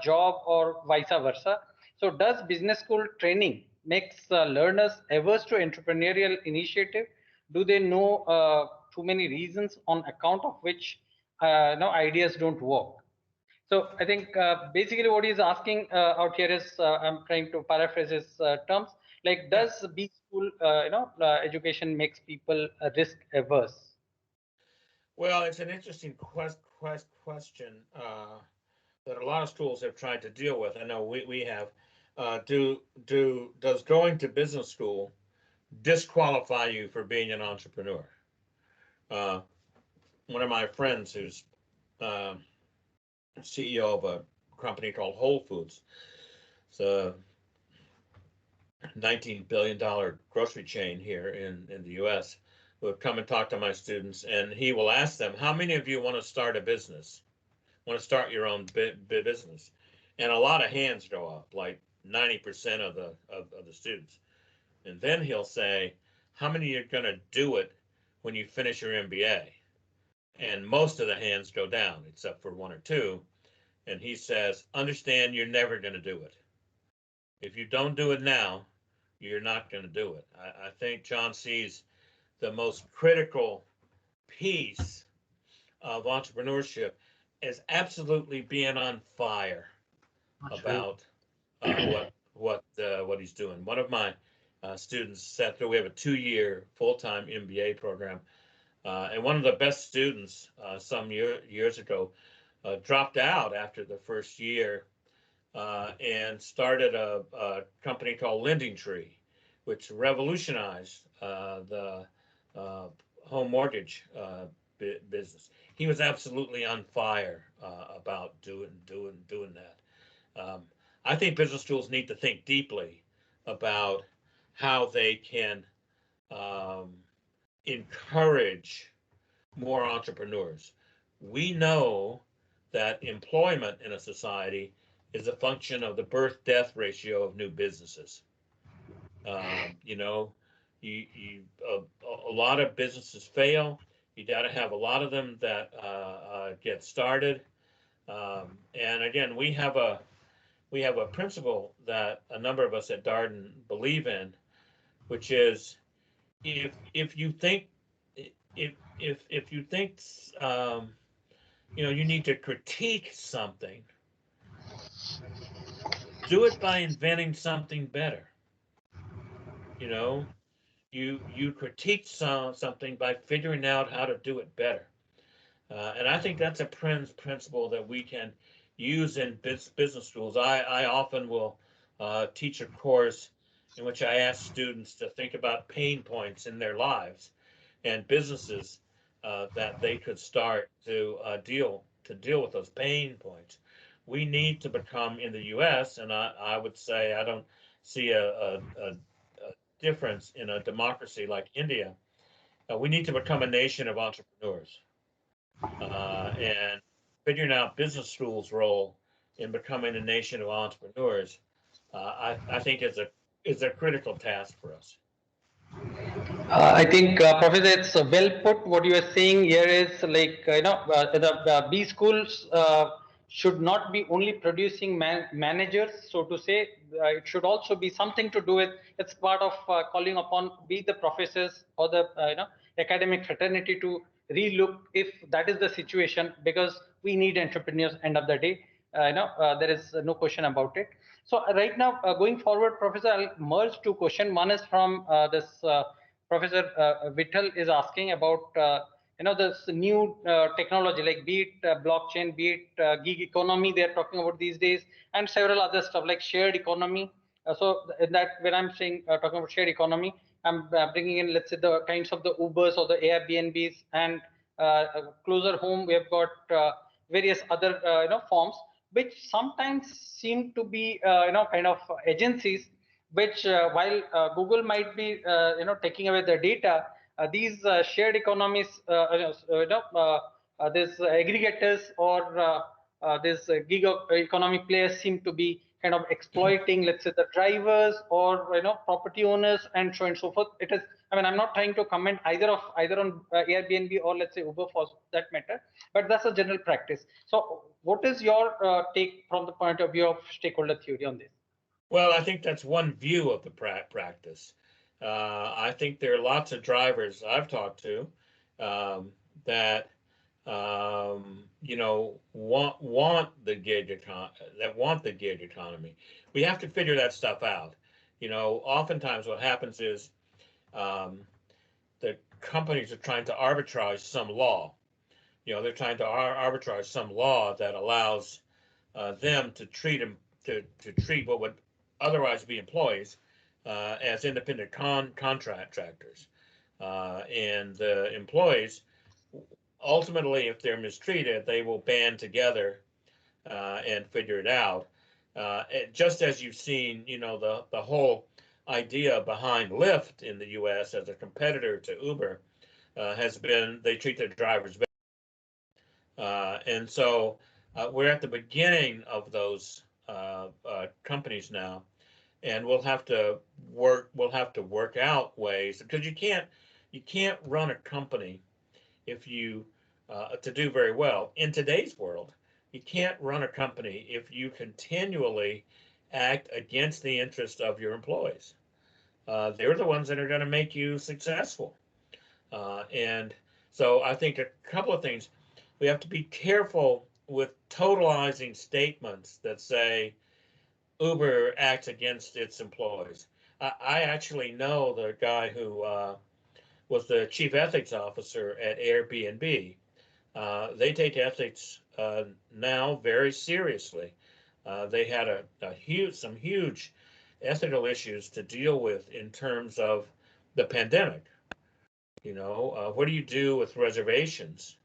job or vice versa. So does business school training makes learners averse to entrepreneurial initiative? Do they know too many reasons on account of which ideas don't work? So I think basically what he's asking out here is, I'm trying to paraphrase his terms, like, does B school, education makes people risk averse?
Well, it's an interesting question that a lot of schools have tried to deal with. I know we have. Does going to business school disqualify you for being an entrepreneur? One of my friends who's CEO of a company called Whole Foods, it's a $19 billion grocery chain here in the US, would come and talk to my students, and he will ask them, how many of you want to start a business, want to start your own business? And a lot of hands go up, like 90% of the students. And then he'll say, how many are going to do it when you finish your MBA? And most of the hands go down, except for one or two. And he says, understand, you're never going to do it. If you don't do it now, you're not going to do it. I think John sees the most critical piece of entrepreneurship as absolutely being on fire about what he's doing. One of my students sat through. We have a 2-year full-time MBA program, and one of the best students some years ago dropped out after the first year and started a company called Lending Tree, which revolutionized the home mortgage business. He was absolutely on fire about doing that. I think business schools need to think deeply about how they can encourage more entrepreneurs. We know that employment in a society is a function of the birth-death ratio of new businesses. A lot of businesses fail. You got to have a lot of them that get started. And again, we have a principle that a number of us at Darden believe in, which is if you think you need to critique something, do it by inventing something better. You critique something by figuring out how to do it better. And I think that's a principle that we can use in business schools. I often will teach a course in which I ask students to think about pain points in their lives and businesses that they could start to deal with those pain points. We need to become, in the U.S., and I would say I don't see a difference in a democracy like India. We need to become a nation of entrepreneurs, and figuring out business schools' role in becoming a nation of entrepreneurs, I think is a critical task for us.
I think, Professor, it's well put. What you are saying here is, like, the B schools should not be only producing managers, so to say. It should also be something to do with, it's part of calling upon be the professors or the academic fraternity to relook if that is the situation, because we need entrepreneurs end of the day. There is no question about it. So right now, going forward, Professor, I'll merge two questions. One is from this Professor Vittal is asking about this new technology, like be it blockchain, be it gig economy they're talking about these days, and several other stuff like shared economy. So in that, when I'm saying talking about shared economy, I'm bringing in, let's say, the kinds of the Ubers or the Airbnbs and closer home, we have got various other forms, which sometimes seem to be kind of agencies, which while Google might be taking away the data, these shared economies, these aggregators or these gig economy players seem to be kind of exploiting, let's say, the drivers or property owners and so on and so forth. It is, I mean, I'm not trying to comment either on Airbnb or, let's say, Uber for that matter, but that's a general practice. So what is your take from the point of view of stakeholder theory on this?
Well, I think that's one view of the practice. I think there are lots of drivers I've talked to that want the gig economy. We have to figure that stuff out. Oftentimes what happens is the companies are trying to arbitrage some law. They're trying to arbitrage some law that allows them to treat what would otherwise be employees as independent contractors. And the employees, ultimately, if they're mistreated, they will band together and figure it out. Just as you've seen, the whole idea behind Lyft in the U.S. as a competitor to Uber has been they treat their drivers better. And so we're at the beginning of those companies now, and we'll have to work out ways, because you can't run a company if you to do very well in today's world. You can't run a company if you continually act against the interest of your employees. They're the ones that are going to make you successful. And so I think a couple of things. We have to be careful with totalizing statements that say Uber acts against its employees. I actually know the guy who was the chief ethics officer at Airbnb. They take ethics now very seriously. They had some huge ethical issues to deal with in terms of the pandemic. What do you do with reservations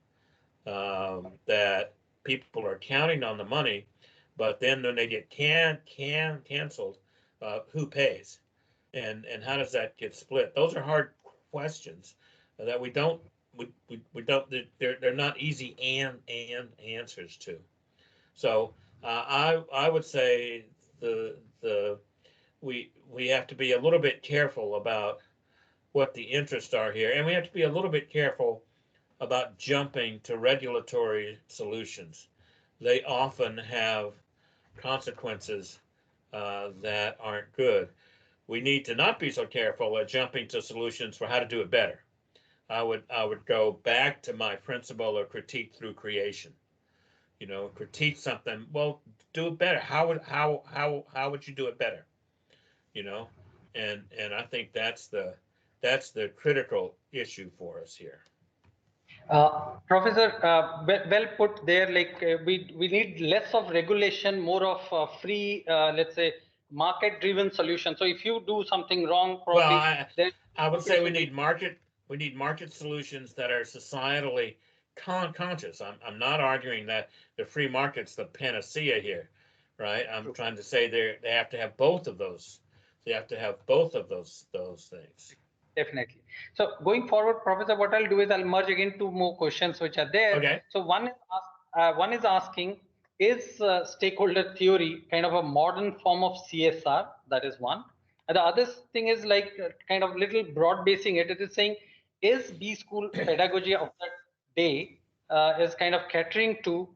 that people are counting on the money, but then when they get canceled, who pays, and how does that get split? Those are hard questions that we don't. They're not easy answers to. So I would say we have to be a little bit careful about what the interests are here, and we have to be a little bit careful about jumping to regulatory solutions. They often have consequences that aren't good. We need to not be so careful at jumping to solutions for how to do it better. I would go back to my principle of critique through creation. Critique something. Well, do it better. How would you do it better? And I think that's the critical issue for us here.
Professor, well put there. Like we need less of regulation, more of free, let's say, market-driven solution. So if you do something wrong, probably
I would say we need market solutions that are societally conscious. I'm not arguing that the free market's the panacea here, right? I'm trying to say they have to have both of those. They have to have both of those things.
Definitely. So going forward, Professor, what I'll do is I'll merge again two more questions which are there.
Okay.
So one is asking, is stakeholder theory kind of a modern form of CSR? That is one. And the other thing is like kind of little broad basing it. It is saying, is B school pedagogy of that day is kind of catering to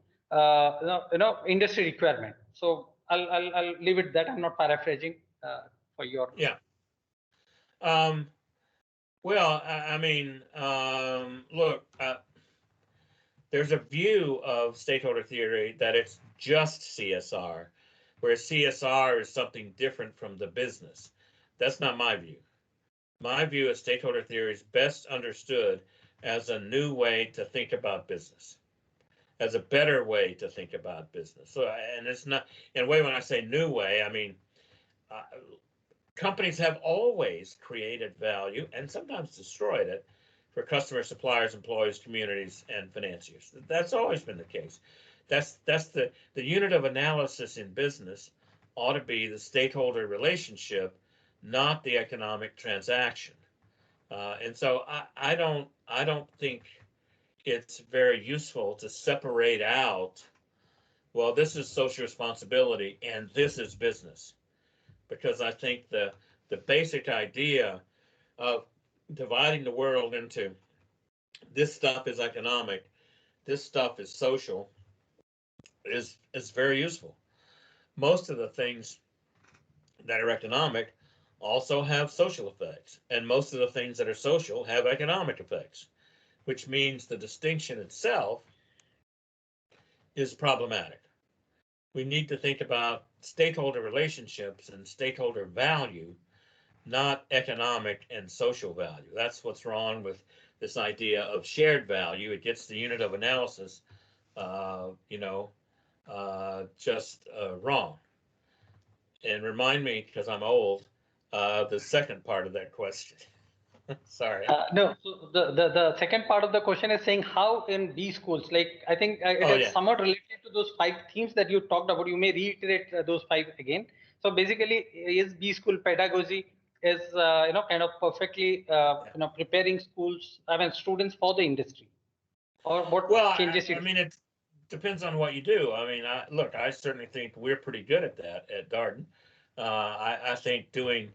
industry requirement? So I'll leave it that. I'm not paraphrasing for your.
Yeah. Well, I mean, look, there's a view of stakeholder theory that it's just CSR, whereas CSR is something different from the business. That's not my view. My view is stakeholder theory is best understood as a new way to think about business, as a better way to think about business. So, and it's not, in a way, when I say new way, I mean, companies have always created value and sometimes destroyed it for customers, suppliers, employees, communities, and financiers. That's always been the case. That's the unit of analysis in business ought to be the stakeholder relationship, not the economic transaction. And so I don't think it's very useful to separate out, well, this is social responsibility and this is business, because I think the basic idea of dividing the world into this stuff is economic, this stuff is social, is very useful. Most of the things that are economic also have social effects, and most of the things that are social have economic effects, which means the distinction itself is problematic. We need to think about stakeholder relationships and stakeholder value, not economic and social value. That's what's wrong with this idea of shared value. It gets the unit of analysis, just wrong. And remind me, because I'm old, the second part of that question. Sorry.
No, so the second part of the question is saying how in B schools, like I think it is somewhat related to those 5 themes that you talked about. You may reiterate those 5 again. So basically, is B school pedagogy is kind of perfectly preparing students for the industry, or what changes?
I mean, it depends on what you do. I mean, I certainly think we're pretty good at that at Darden. I think doing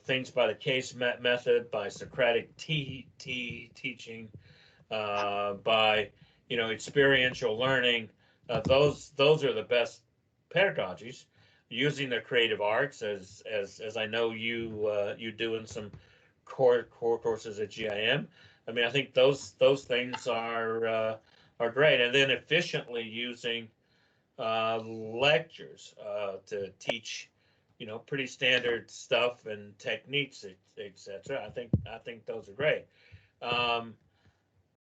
things by the case method, by Socratic teaching, by experiential learning, those are the best pedagogies. Using the creative arts, as I know you do in some core courses at GIM. I mean, I think those things are great, and then efficiently using lectures to teach pretty standard stuff and techniques, etc. I think those are great.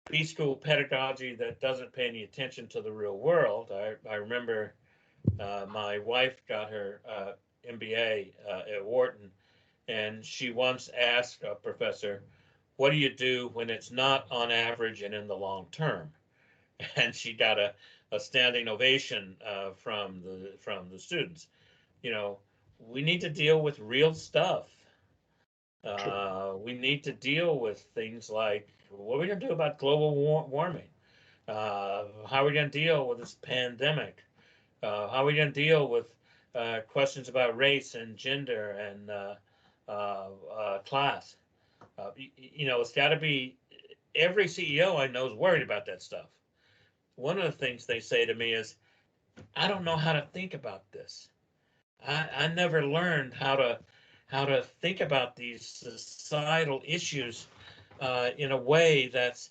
B school pedagogy that doesn't pay any attention to the real world. I remember my wife got her MBA at Wharton, and she once asked a professor, "What do you do when it's not on average and in the long term?" And she got a standing ovation from the students. We need to deal with real stuff. We need to deal with things like, what are we going to do about global warming? How are we going to deal with this pandemic? How are we going to deal with questions about race and gender and class? It's got to be, every CEO I know is worried about that stuff. One of the things they say to me is, I don't know how to think about this. I never learned how to think about these societal issues in a way that's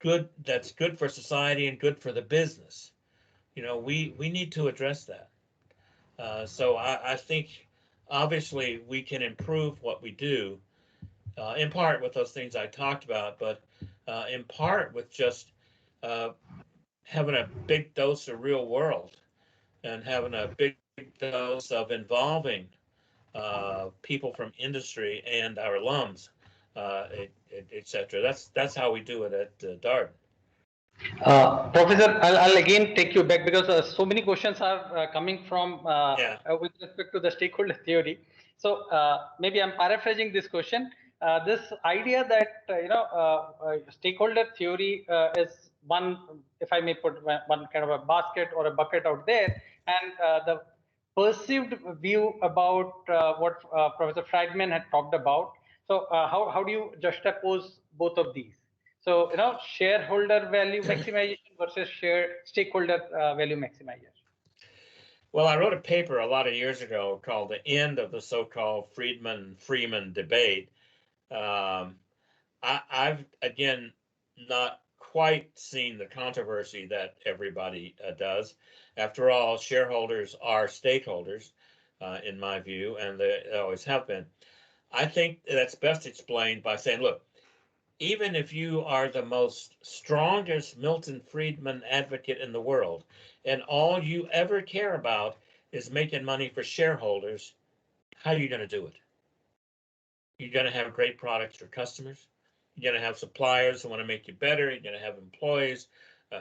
good for society and good for the business. We need to address that. So I think obviously we can improve what we do, in part with those things I talked about, but in part with just having a big dose of real world and having a big dose of involving people from industry and our alums, etc. That's how we do it at Darden.
Professor, I'll again take you back because so many questions are coming from with respect to the stakeholder theory. So maybe I'm paraphrasing this question. This idea that stakeholder theory is one, if I may put one kind of a basket or a bucket out there, and the perceived view about what Professor Freeman had talked about. So how do you juxtapose both of these? So, shareholder value maximization versus stakeholder value maximization.
Well, I wrote a paper a lot of years ago called "The End of the So-Called Freeman Debate." I've, again, not quite seen the controversy that everybody does. After all, shareholders are stakeholders, in my view, and they always have been. I think that's best explained by saying, look, even if you are the most strongest Milton Friedman advocate in the world, and all you ever care about is making money for shareholders, how are you going to do it? You're going to have great products for customers. You're going to have suppliers who want to make you better. You're going to have employees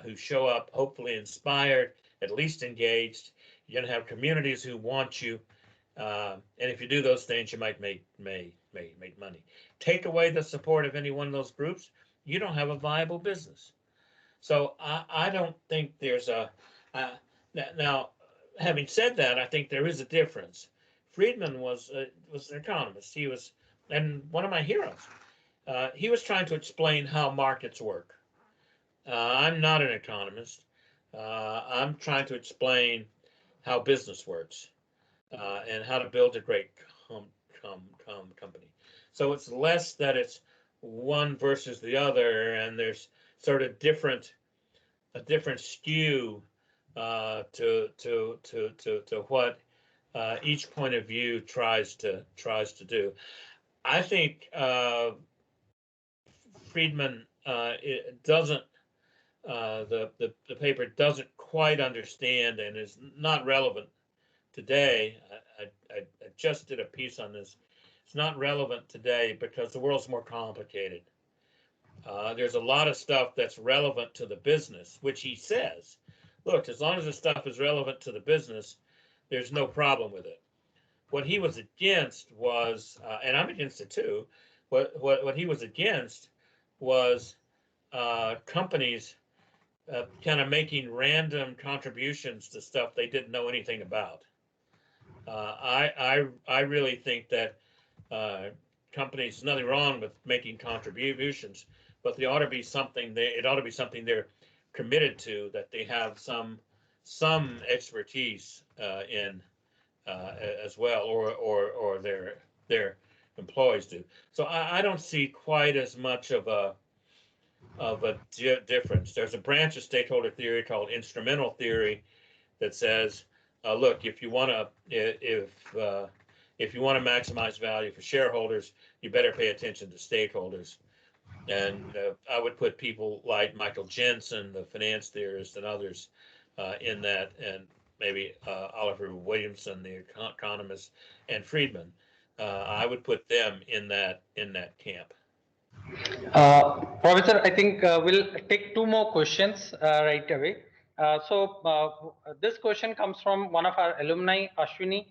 who show up, hopefully inspired, at least engaged. You're going to have communities who want you. And if you do those things, you might make money. Take away the support of any one of those groups, you don't have a viable business. So I don't think there's a now. Having said that, I think there is a difference. Freeman was an economist. He was, and one of my heroes. He was trying to explain how markets work. I'm not an economist. I'm trying to explain how business works and how to build a great company. So it's less that it's one versus the other, and there's sort of a different skew to what each point of view tries to do. I think Freeman it doesn't the paper doesn't quite understand and is not relevant today. I just did a piece on this. It's not relevant today because the world's more complicated. There's a lot of stuff that's relevant to the business, which he says, look, as long as the stuff is relevant to the business, there's no problem with it. What he was against was, and I'm against it too, what he was against was companies kind of making random contributions to stuff they didn't know anything about. I really think that companies, there's nothing wrong with making contributions, but they ought to be something it ought to be something they're committed to, that they have some expertise in as well, or their employees do. So I don't see quite as much of a difference. There's a branch of stakeholder theory called instrumental theory that says, look, if you want to maximize value for shareholders, you better pay attention to stakeholders. And I would put people like Michael Jensen, the finance theorist, and others in that, and maybe Oliver Williamson, the economist, and Freeman. I would put them in that camp.
Professor, I think we'll take two more questions right away. This question comes from one of our alumni, Ashwin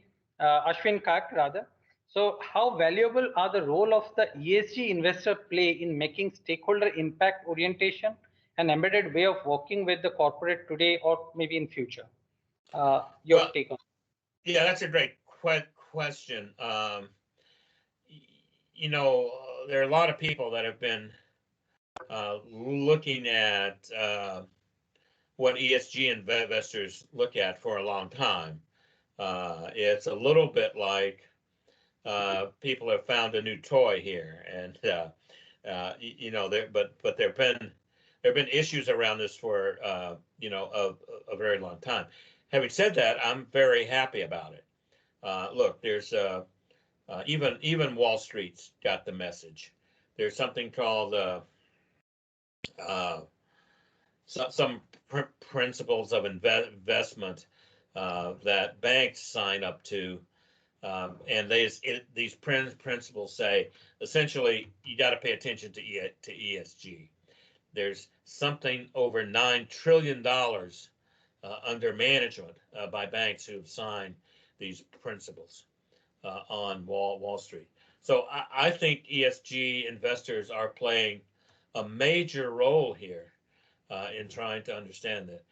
Kak rather. So how valuable are the role of the ESG investor play in making stakeholder impact orientation an embedded way of working with the corporate today or maybe in future? Your take on it.
Yeah, that's a great question. You know, there are a lot of people that have been looking at what ESG investors look at for a long time. It's a little bit like people have found a new toy here, and you know, but there've been issues around this for you know, a very long time. Having said that, I'm very happy about it. Look, there's even Wall Street's got the message. There's something called some principles of investment that banks sign up to, and these principles say essentially you got to pay attention to ESG. There's something over $9 trillion under management by banks who've signed these principles on Wall Street. So I think ESG investors are playing a major role here in trying to understand that.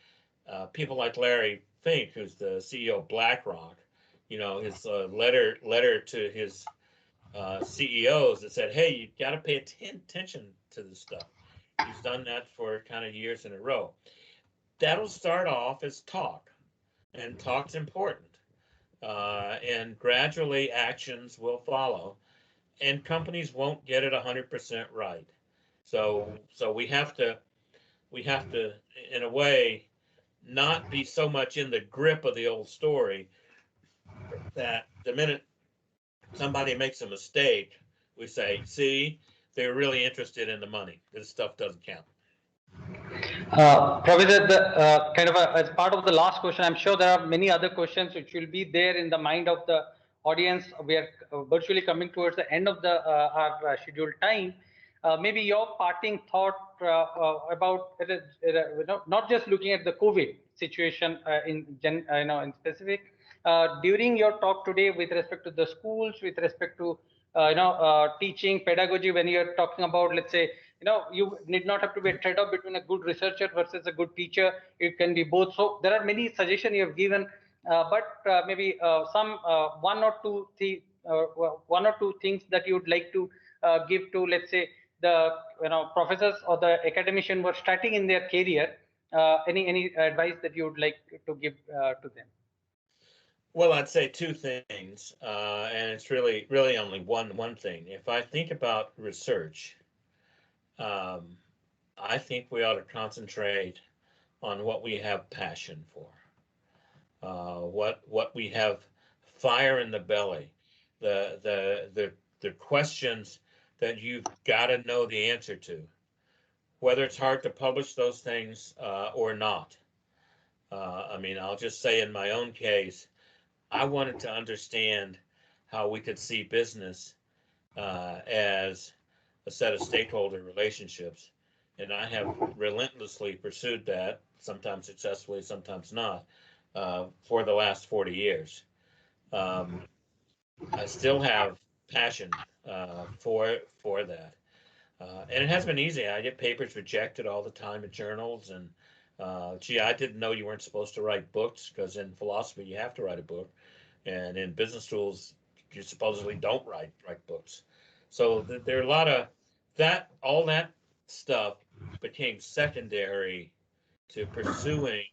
People like Larry Fink, who's the CEO of BlackRock, you know, his letter to his CEOs that said, hey, you got to pay attention to this stuff. He's done that for kind of years in a row. That'll start off as talk, and talk's important. And gradually actions will follow, and companies won't get it 100% right. So we have to, in a way, not be so much in the grip of the old story that the minute somebody makes a mistake, we say, see, they're really interested in the money. This stuff doesn't count.
Professor, as part of the last question, I'm sure there are many other questions which will be there in the mind of the audience. We are virtually coming towards the end of our scheduled time. maybe your parting thought about not just looking at the COVID situation in specific. During your talk today, with respect to the schools, with respect to teaching pedagogy, when you're talking about, let's say, you need not have to be a trade-off between a good researcher versus a good teacher. It can be both. So there are many suggestions you have given, but maybe some one or two things that you would like to give to, let's say, the professors or the academician who are starting in their career. Any advice that you would like to give to them?
Well, I'd say two things, and it's really only one thing. If I think about research, I think we ought to concentrate on what we have passion for, what we have fire in the belly, the questions that you've got to know the answer to, whether it's hard to publish those things or not. I mean, I'll just say in my own case, I wanted to understand how we could see business as a set of stakeholder relationships. And I have relentlessly pursued that, sometimes successfully, sometimes not, for the last 40 years. I still have passion for that. And it has been easy. I get papers rejected all the time in journals. And gee, I didn't know you weren't supposed to write books, because in philosophy, you have to write a book. And in business schools, you supposedly don't write books. So there are a lot of that, all that stuff became secondary to pursuing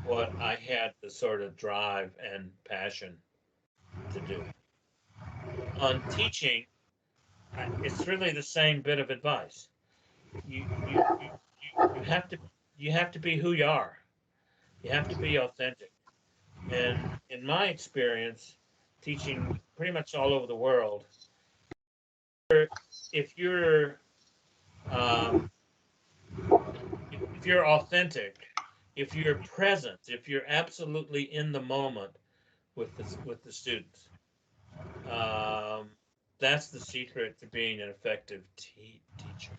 what I had the sort of drive and passion to do. On teaching, it's really the same bit of advice. You have to be who you are. You have to be authentic. And in my experience, teaching pretty much all over the world, if you're authentic, if you're present, if you're absolutely in the moment with the students, that's the secret to being an effective teacher.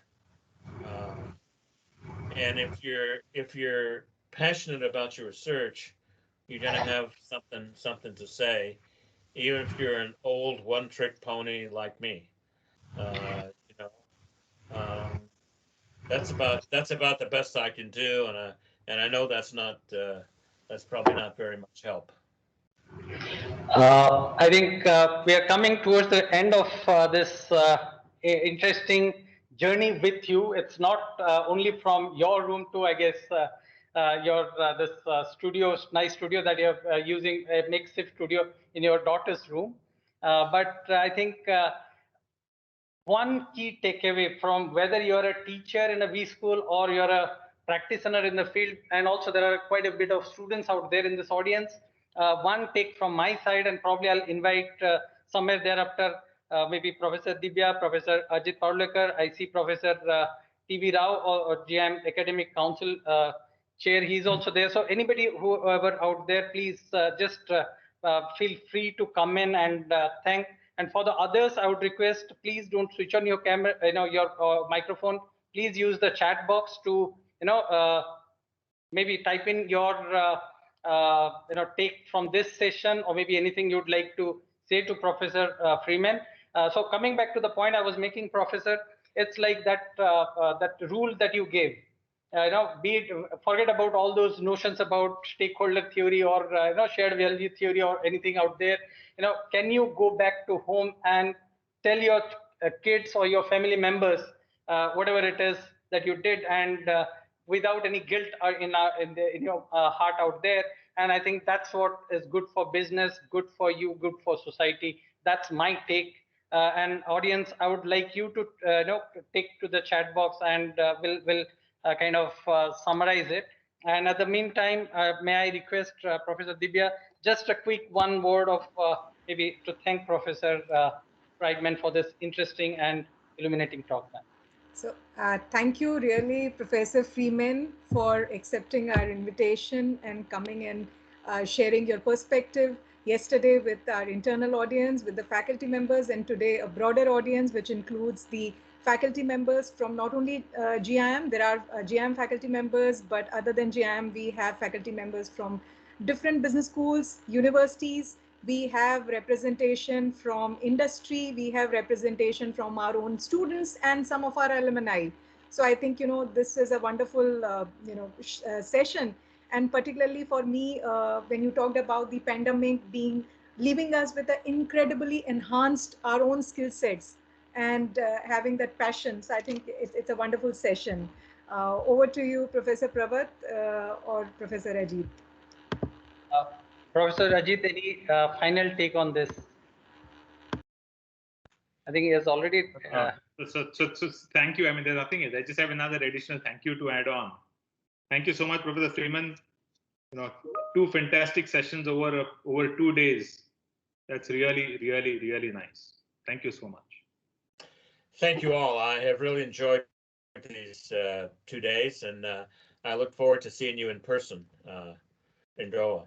And if you're passionate about your research, you're going to have something to say, even if you're an old one-trick pony like me. That's about the best I can do, and I know that's probably not very much help.
I think we are coming towards the end of this interesting journey with you. It's not only from your room to, I guess, your this nice studio that you're using, a makeshift studio in your daughter's room. But I think one key takeaway from whether you're a teacher in a V school or you're a practitioner in the field, and also there are quite a bit of students out there in this audience. One take from my side, and probably I'll invite somewhere thereafter, maybe Professor Dibya, Professor Ajit Parulekar. I see Professor TV Rao or GM Academic Council Chair. He's also there. So anybody, whoever out there, please just feel free to come in and thank. And for the others, I would request, please don't switch on your camera, your microphone. Please use the chat box to, maybe type in your, take from this session, or maybe anything you'd like to say to Professor Freeman. So coming back to the point I was making, Professor, it's like that that rule that you gave. Forget about all those notions about stakeholder theory or shared value theory or anything out there. Can you go back to home and tell your kids or your family members whatever it is that you did, and without any guilt in your heart out there? And I think that's what is good for business, good for you, good for society. That's my take. And audience, I would like you to take to the chat box, and we'll kind of summarize it. And at the meantime, may I request Professor Dibya, just a quick one word of maybe to thank Professor Freeman for this interesting and illuminating talk.
So thank you really, Professor Freeman, for accepting our invitation and coming and sharing your perspective yesterday with our internal audience, with the faculty members, and today a broader audience, which includes the faculty members from not only GIM, there are GIM faculty members, but other than GIM, we have faculty members from different business schools, universities. We have representation from industry. We have representation from our own students and some of our alumni. So I think, this is a wonderful, session. And particularly for me, when you talked about the pandemic leaving us with an incredibly enhanced our own skill sets and having that passion. So I think it's a wonderful session. Over to you, Professor Pravat or Professor Ajit.
Professor Ajit, any final take on this? I think he has already.
So thank you. I mean, there's nothing. I just have another additional thank you to add on. Thank you so much, Professor Freeman. 2 fantastic sessions over 2 days. That's really, really, really nice. Thank you so much.
Thank you all. I have really enjoyed these 2 days, and I look forward to seeing you in person in Goa.